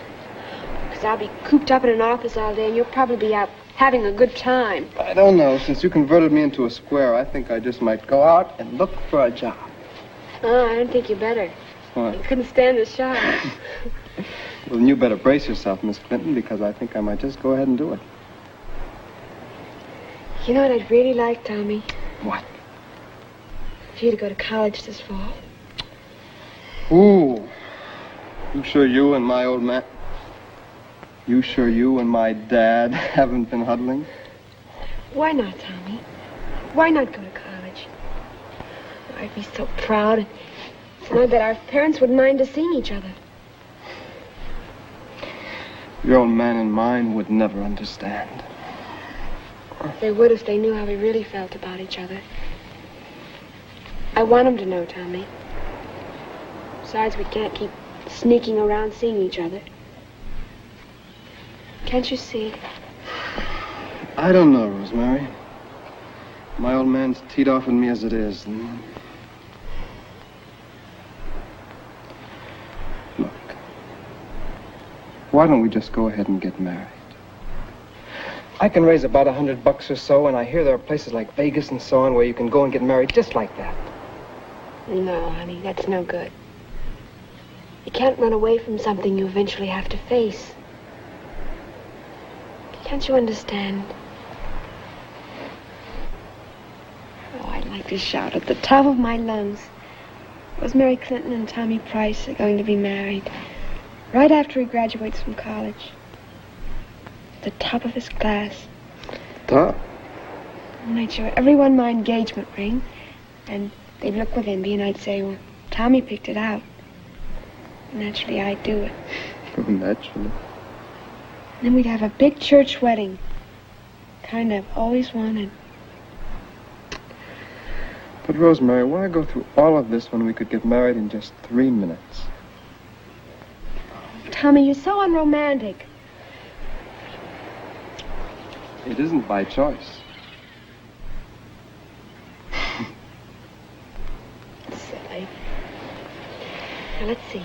Because I'll be cooped up in an office all day, and you'll probably be out having a good time. I don't know. Since you converted me into a square, I think I just might go out and look for a job. Oh, I don't think you better. What? You couldn't stand the shock. Well, then you better brace yourself, Miss Clinton, because I think I might just go ahead and do it. You know what I'd really like, Tommy? What? For you to go to college this fall. Ooh. You sure you and my old man... You sure you and my dad haven't been huddling? Why not, Tommy? Why not go to college? I'd be so proud. And I bet our parents wouldn't mind us seeing each other. Your old man and mine would never understand. They would if they knew how we really felt about each other. I want them to know, Tommy. Besides, we can't keep sneaking around seeing each other. Can't you see? I don't know, Rosemary. My old man's teed off on me as it is. And... Look. Why don't we just go ahead and get married? I can raise about $100 or so, and I hear there are places like Vegas and so on where you can go and get married just like that. No, honey, that's no good. You can't run away from something you eventually have to face. Can't you understand? Oh, I'd like to shout at the top of my lungs. Rosemary Clinton and Tommy Price are going to be married right after he graduates from college. At the top of his class. Top? And I'd show everyone my engagement ring, and they'd look within me, and I'd say, well, Tommy picked it out. Naturally, I'd do it. Oh, naturally. Then we'd have a big church wedding. Kind of always wanted. But, Rosemary, why go through all of this when we could get married in just 3 minutes? Tommy, you're so unromantic. It isn't by choice. Silly. Now, let's see.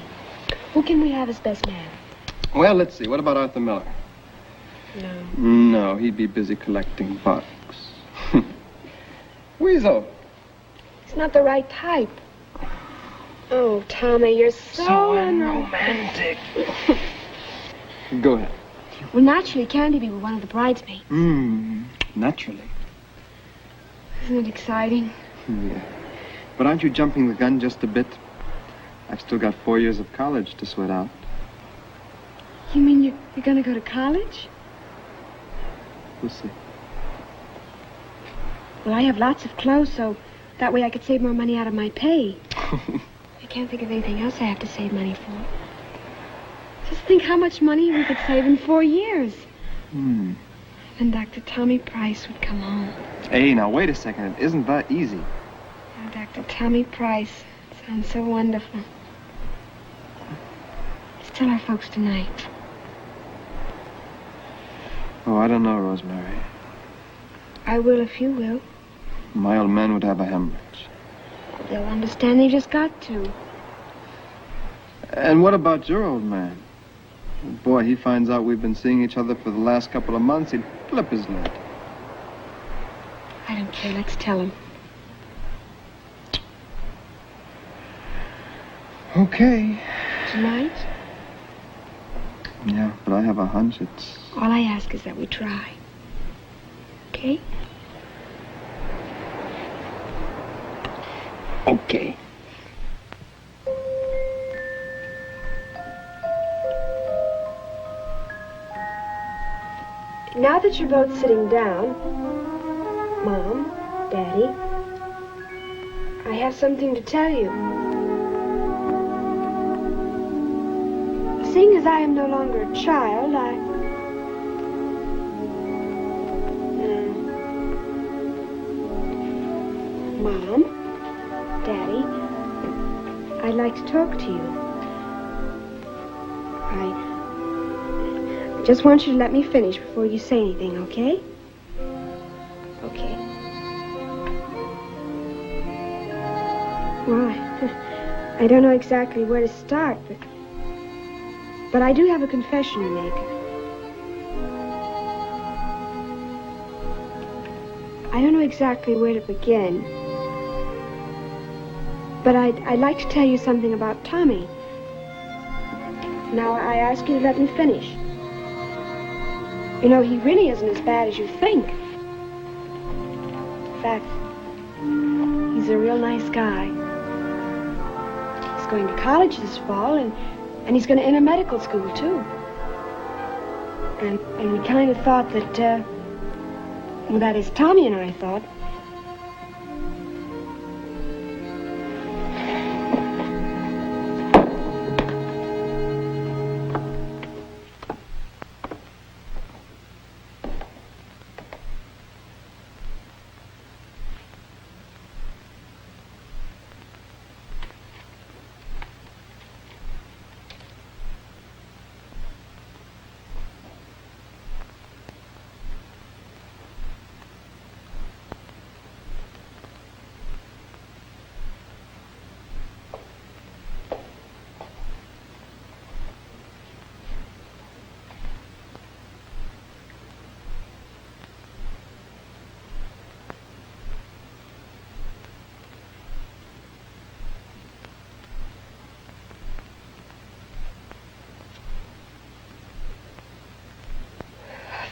Who can we have as best man? Well, let's see. What about Arthur Miller? No. No, he'd be busy collecting bugs. Weasel. He's not the right type. Oh, Tommy, you're so unromantic. Go ahead. Well, naturally, Candy be one of the bridesmaids. Naturally. Isn't it exciting? Yeah. But aren't you jumping the gun just a bit? I've still got 4 years of college to sweat out. You mean you're going to go to college? We'll see. Well, I have lots of clothes, so that way I could save more money out of my pay. I can't think of anything else I have to save money for. Just think how much money we could save in 4 years. And Dr. Tommy Price would come home. Hey, now, wait a second. It isn't that easy. Oh, Dr. Tommy Price. Sounds so wonderful. Let's tell our folks tonight. Oh, I don't know, Rosemary. I will if you will. My old man would have a hemorrhage. They'll understand they just got to. And what about your old man? Boy, he finds out we've been seeing each other for the last couple of months, he'd flip his lid. I don't care. Let's tell him. Okay. Tonight? Yeah, but I have a hunch it's... All I ask is that we try. Okay? Okay. Now that you're both sitting down, Mom, Daddy, I have something to tell you. Seeing as I am no longer a child, Mom, Daddy, I'd like to talk to you. I just want you to let me finish before you say anything, okay? Okay. Why? I don't know exactly where to start, but I do have a confession to make. I don't know exactly where to begin, but I'd like to tell you something about Tommy. Now, I ask you to let me finish. You know, he really isn't as bad as you think. In fact, he's a real nice guy. He's going to college this fall, and he's going to enter medical school, too. And we kind of thought that, well, that is, Tommy and I thought,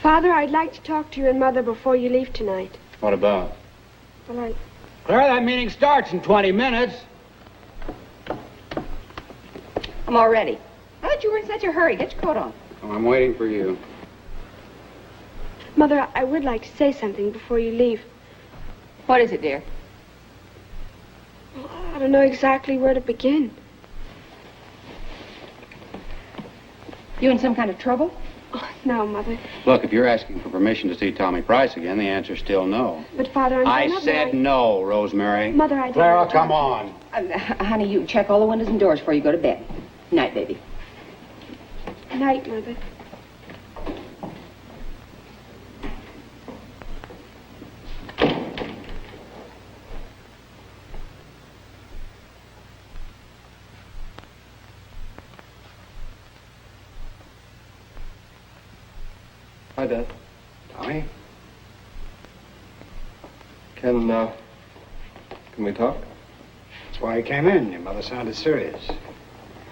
Father, I'd like to talk to you and Mother before you leave tonight. What about? Well, Claire, that meeting starts in 20 minutes. I'm all ready. I thought you were in such a hurry. Get your coat on. Oh, I'm waiting for you. Mother, I would like to say something before you leave. What is it, dear? Well, I don't know exactly where to begin. You in some kind of trouble? Oh, no, Mother. Look, if you're asking for permission to see Tommy Price again, the answer's still no. But, Father, I said no, Rosemary. Mother, I didn't... Clara, come on. Honey, you check all the windows and doors before you go to bed. Night, baby. Night, Mother. Hi, Dad. Tommy? Can we talk? That's why I came in. Your mother sounded serious.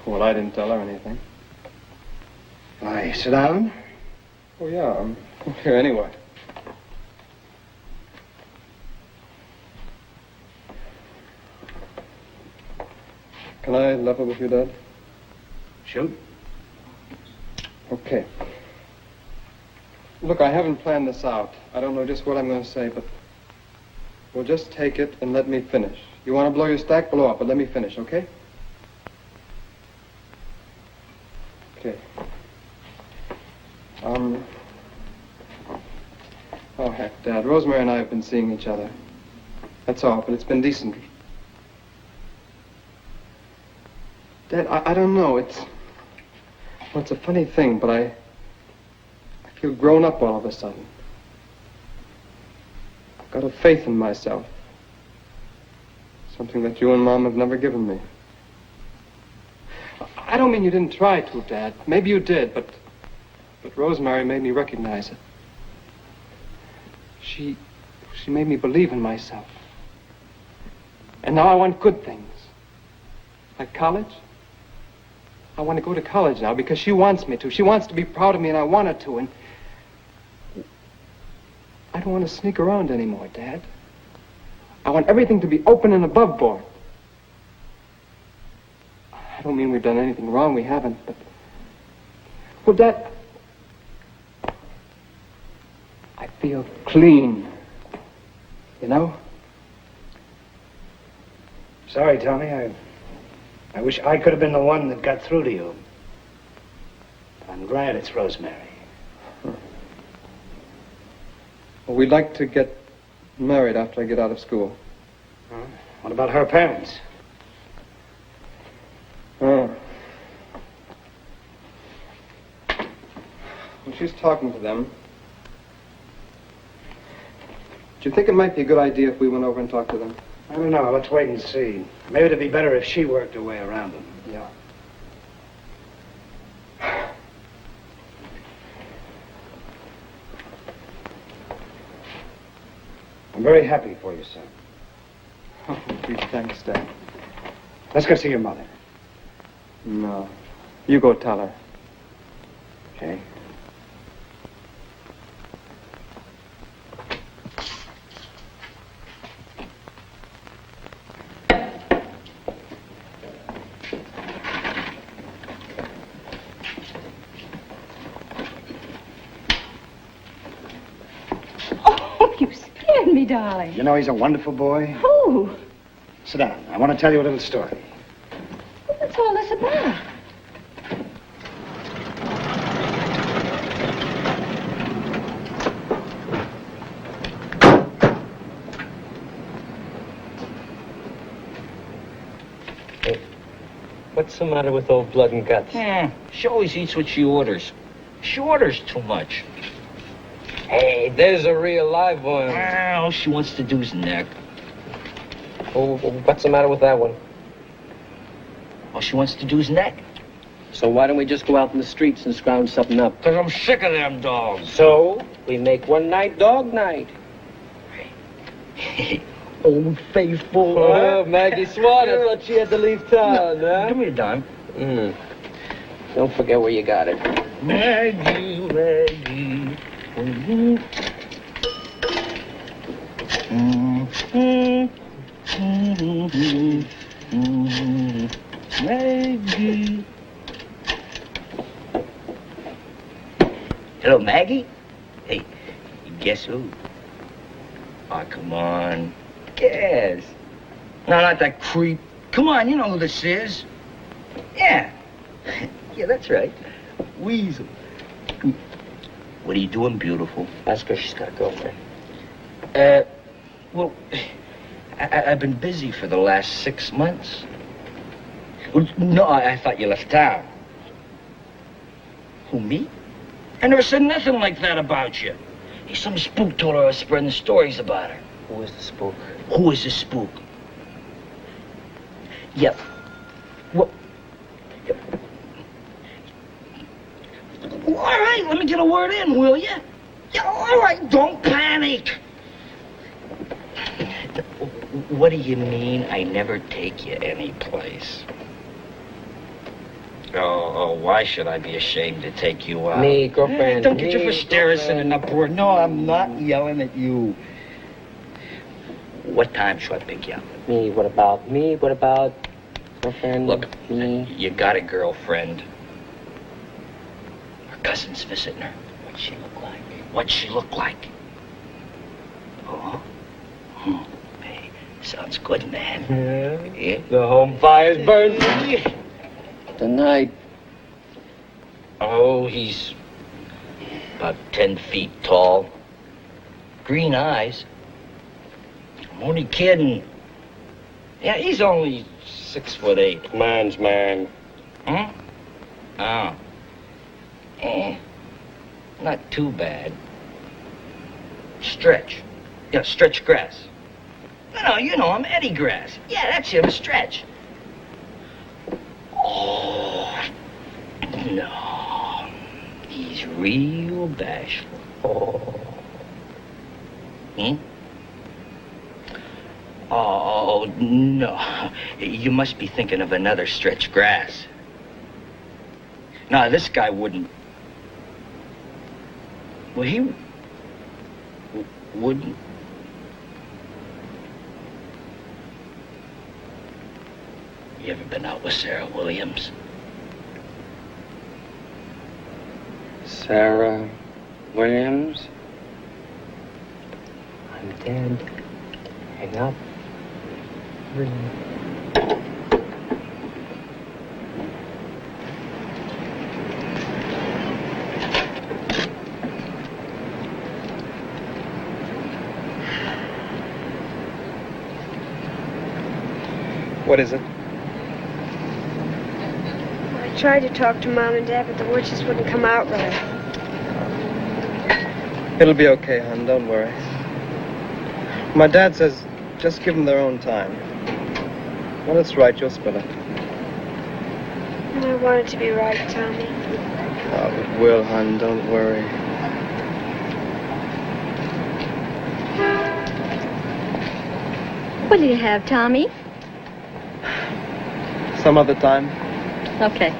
Well, I didn't tell her anything. Why, sit down. Oh, yeah, I'm here anyway. Can I level with you, Dad? Shoot. Okay. Look, I haven't planned this out. I don't know just what I'm going to say, but we'll just take it and let me finish. You want to blow your stack, blow up, but let me finish, okay? Okay. Oh, heck, Dad. Rosemary and I have been seeing each other. That's all, but it's been decent. Dad, I don't know. Well, it's a funny thing, but I feel grown up all of a sudden. I've got a faith in myself. Something that you and Mom have never given me. I don't mean you didn't try to, Dad. Maybe you did, but Rosemary made me recognize it. She made me believe in myself. And now I want good things. Like college. I want to go to college now because she wants me to. She wants to be proud of me and I want her to. And I don't want to sneak around anymore, Dad. I want everything to be open and above board. I don't mean we've done anything wrong. We haven't, but... Well, Dad... I feel clean. You know? Sorry, Tommy. I wish I could have been the one that got through to you. But I'm glad it's Rosemary. Well, we'd like to get married after I get out of school. What about her parents? Oh. Well, she's talking to them. Do you think it might be a good idea if we went over and talked to them? I don't know. Let's wait and see. Maybe it'd be better if she worked her way around them. Yeah. I'm very happy for you, son. Oh, gee, thanks, Dad. Let's go see your mother. No. You go tell her. Okay. Me, darling. You know he's a wonderful boy? Who? Sit down. I want to tell you a little story. What's all this about? Hey, what's the matter with old blood and guts? She always eats what she orders. She orders too much. Hey, there's a real live one. All she wants to do is neck. Oh, what's the matter with that one? All she wants to do is neck. So why don't we just go out in the streets and scrounge something up? Because I'm sick of them dogs. So, we make one night dog night. Old Faithful. Oh, Maggie Swan, I thought she had to leave town, huh? Give me a dime. Don't forget where you got it. Maggie, Maggie. Maggie. Hello, Maggie? Hey, guess who? Oh, come on. Guess. No, not that creep. Come on, you know who this is. Yeah. Yeah, that's right. Weasel. What are you doing, beautiful? That's because she's got a girlfriend. Well, I've been busy for the last 6 months. Well, no, I thought you left town. Who, me? I never said nothing like that about you. Hey, some spook told her I was spreading stories about her. Who is the spook? Who is the spook? Yep. Well, all right, let me get a word in, will you? Yeah, all right, don't panic. What do you mean I never take you anyplace? Oh, why should I be ashamed to take you out? Me, girlfriend. Don't get your hysterics in an uproar. No, I'm not yelling at you. What time should I pick you up? Me, what about? Me, what about? Girlfriend. Look, me. You got a girlfriend. Her cousin's visiting her. What'd she look like? What'd she look like? Oh? Hey, sounds good, man. Yeah. The home fire's burning. Tonight. Oh, he's about 10 feet tall. Green eyes. I'm only kidding. Yeah, he's only 6'8". Man's man. Hmm? Oh. Not too bad. Stretch. Yeah, Stretch grass. No, you know him, Eddie Grass. Yeah, that's him, Stretch. Oh, no. He's real bashful. Oh. Hmm? Oh, no. You must be thinking of another Stretch Grass. No, this guy wouldn't. Well, he wouldn't. You ever been out with Sarah Williams? Sarah Williams? I'm dead. Hang up. Ring. What is it? I tried to talk to Mom and Dad, but the words just wouldn't come out right. It'll be okay, hon. Don't worry. My dad says just give them their own time. When it's right, you'll spill it. And I want it to be right, Tommy. Oh, it will, hon. Don't worry. What do you have, Tommy? Some other time. Okay.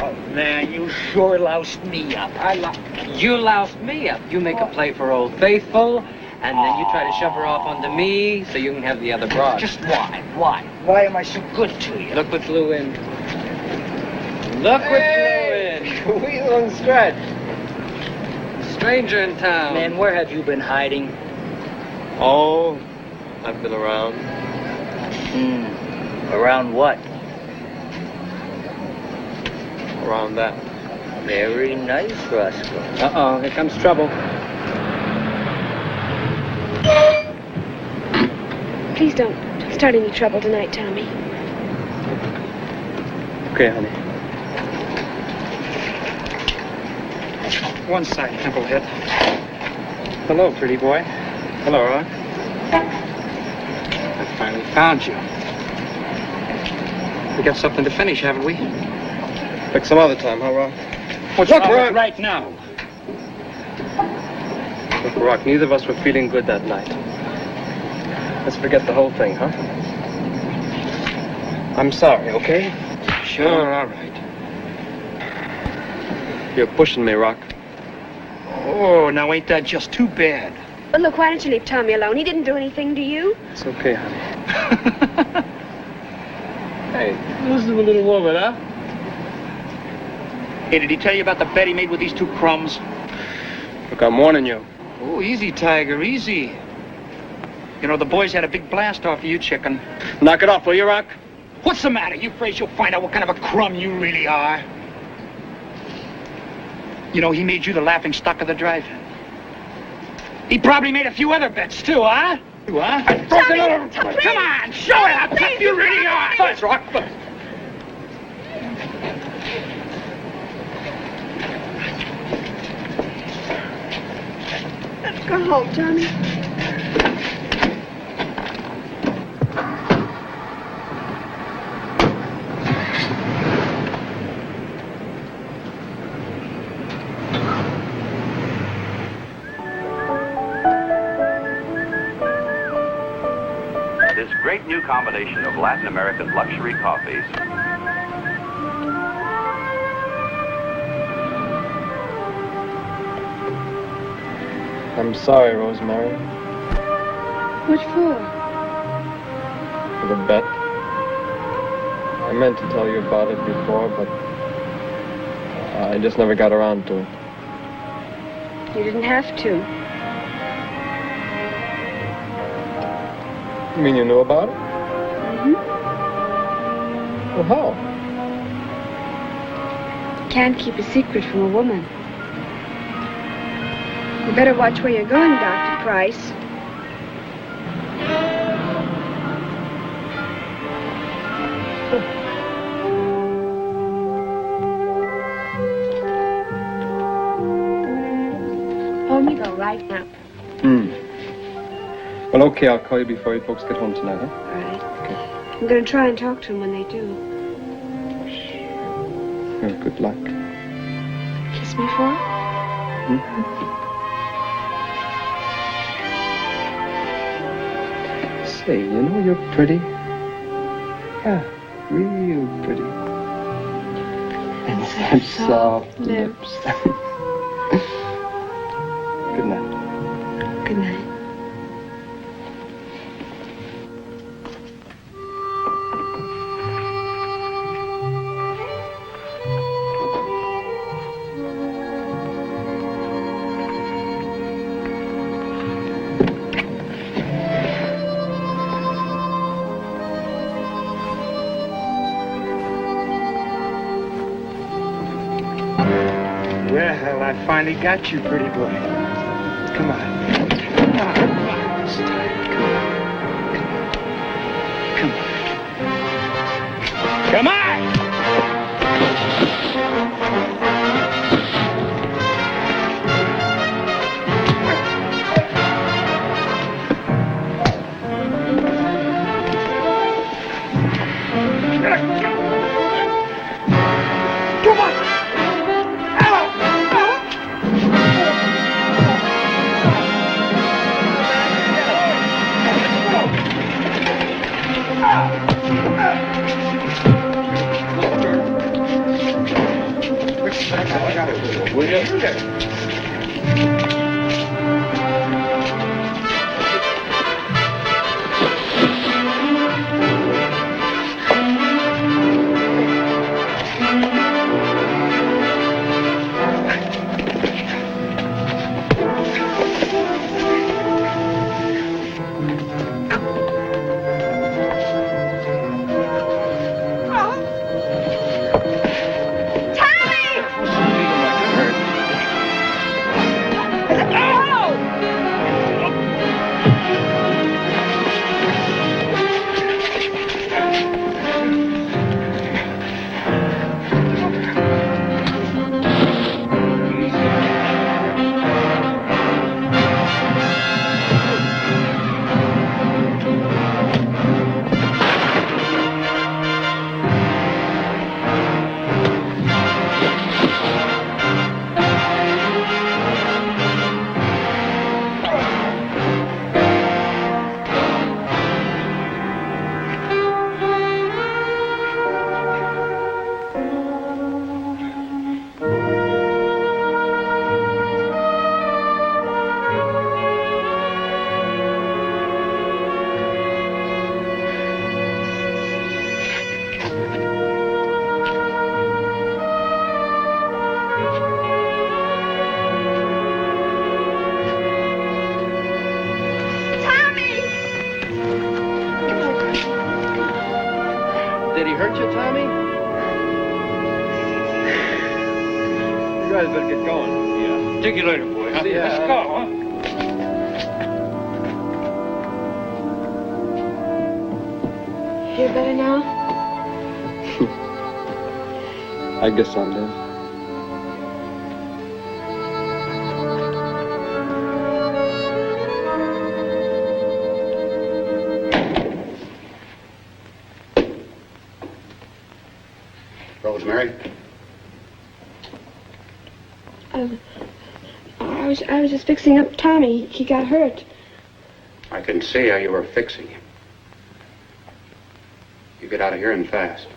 Oh, man, you sure loused me up. You loused me up. You make a play for Old Faithful, and then you try to shove her off onto me so you can have the other broad. Just why? Why? Why am I so good to you? Look what flew in. Look what flew in. Weasel and Stretch. Stranger in town. Man, where have you been hiding? Oh, I've been around. Around what? Around that. Very nice, Roscoe. Uh-oh, here comes trouble. Please don't start any trouble tonight, Tommy. Okay, honey. One side, temple hit. Hello, pretty boy. Hello, Rock. I finally found you. We got something to finish, haven't we? Pick some other time, huh, Rock? What's Look, wrong Rock. right now? Look, Rock, neither of us were feeling good that night. Let's forget the whole thing, huh? I'm sorry, okay? Sure, all right. You're pushing me, Rock. Oh, now ain't that just too bad? But look, why don't you leave Tommy alone? He didn't do anything to you. It's okay, honey. Hey, this is a little woman, huh? Hey, did he tell you about the bet he made with these two crumbs? Look, I'm warning you. Oh, easy, Tiger, easy. You know, the boys had a big blast off of you, chicken. Knock it off, will you, Rock? What's the matter? You afraid you'll find out what kind of a crumb you really are? You know, he made you the laughing stock of the drive-in. He probably made a few other bets, too, huh? Come on, show it how tough you really are. Buzz, Rock, buzz. Let's go home, Tommy. This great new combination of Latin American luxury coffees. I'm sorry, Rosemary, What for? for the bet. I meant to tell you about it before, but I just never got around to it. You didn't have to. You mean you knew about it? Mm-hmm. Well, how? You can't keep a secret from a woman. You better watch where you're going, Dr. Price. Home you go right now. Well, okay, I'll call you before you folks get home tonight, huh? All right. Okay. I'm going to try and talk to him when they do. Well, good luck. Kiss me for it? Say, you know you're pretty. Yeah, real pretty. And such soft lips. Good night. Good night. Well, I finally got you, pretty boy. Come on. Come on this time. Come on. Come on! Come on! better get going. Yeah. Take you later, boy. Huh? Yeah. Let's go, huh? Feel better now? I guess I'll live. Rosemary? I was just fixing up Tommy. He got hurt. I can see how you were fixing him. You get out of here and fast.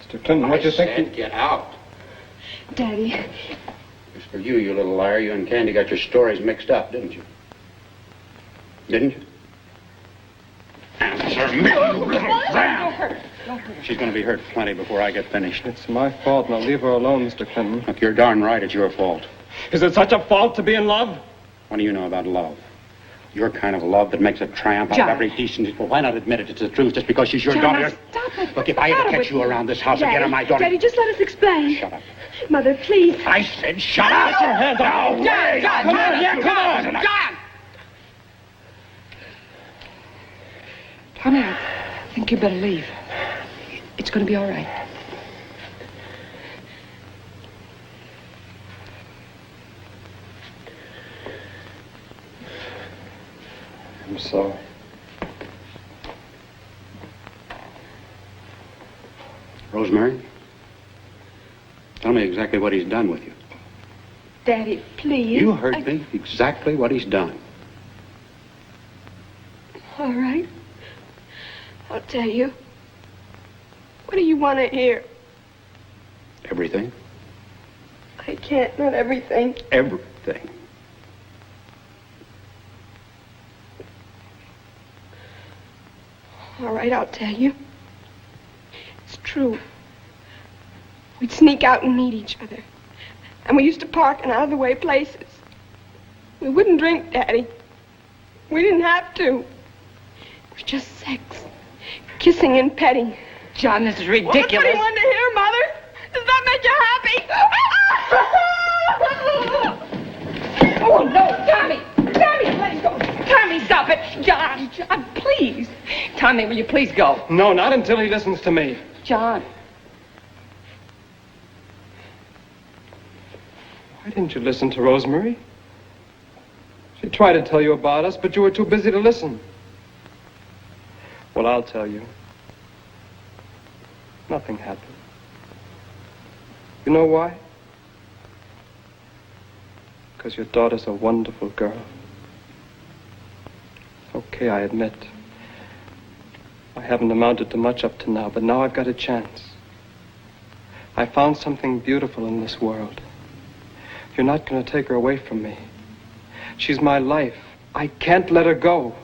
Mr. Clinton, what do you think? I said get out. Daddy. As for you, you little liar, you and Candy got your stories mixed up, didn't you? Didn't you? Answer me, you little ram! She's going to be hurt plenty before I get finished. It's my fault. Now leave her alone, Mr. Clinton. Look, you're darn right it's your fault. Is it such a fault to be in love? What do you know about love? Your kind of love that makes a triumph out of every decency. Well, why not admit it? It's the truth just because she's your daughter. Stop it. Look, if I ever catch you around this house again, or my daughter... Daddy, just let us explain. Shut up. Mother, please. I said shut up! Get your hands off me. John, Come on, yeah, come on. John! Tommy, I think you better leave. It's going to be all right. I'm sorry. Rosemary, tell me exactly what he's done with you. Daddy, please. You heard me. Exactly what he's done. All right. I'll tell you. What do you want to hear? Everything. I can't, not everything. Everything. All right, I'll tell you. It's true. We'd sneak out and meet each other. And we used to park in out-of-the-way places. We wouldn't drink, Daddy. We didn't have to. It was just sex. Kissing and petting. John, this is ridiculous. Well, that's what he wanted to hear, Mother. Does that make you happy? Oh, no, Tommy! Tommy, let him go! Tommy, stop it! John, please! Tommy, will you please go? No, not until he listens to me. John. Why didn't you listen to Rosemary? She tried to tell you about us, but you were too busy to listen. Well, I'll tell you. Nothing happened. You know why? Because your daughter's a wonderful girl. Okay, I admit. I haven't amounted to much up to now, but now I've got a chance. I found something beautiful in this world. You're not going to take her away from me. She's my life. I can't let her go.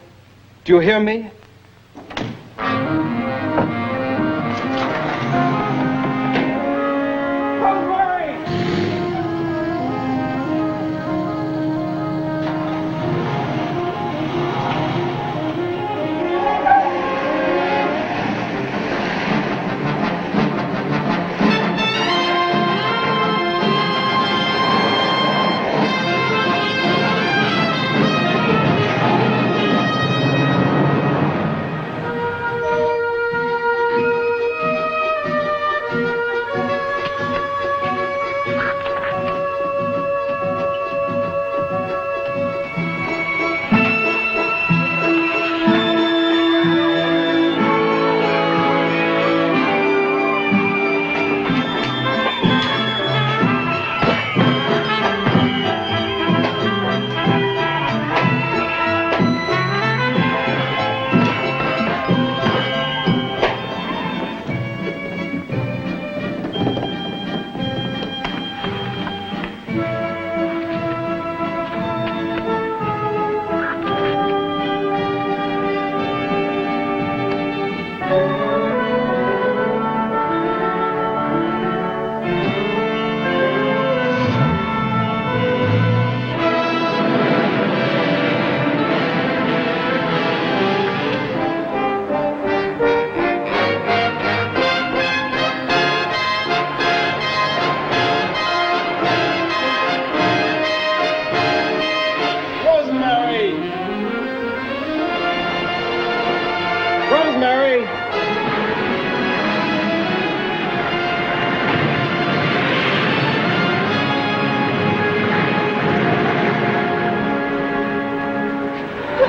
Do you hear me?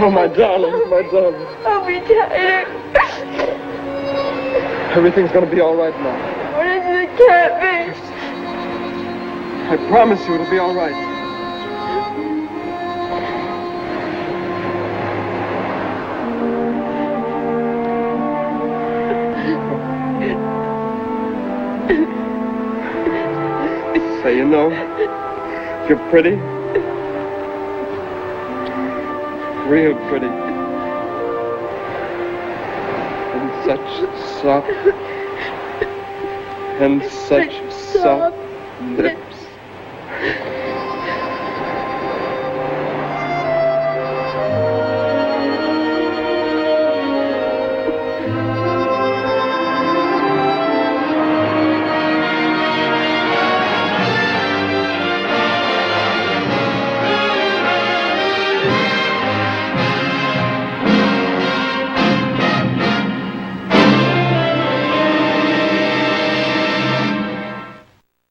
Oh, my darling, my darling. I'll be tired. Everything's gonna be all right now. What is it? It can't be. I promise you it'll be all right. Say, you know, you're pretty. Real pretty. And such soft. And such soft lips.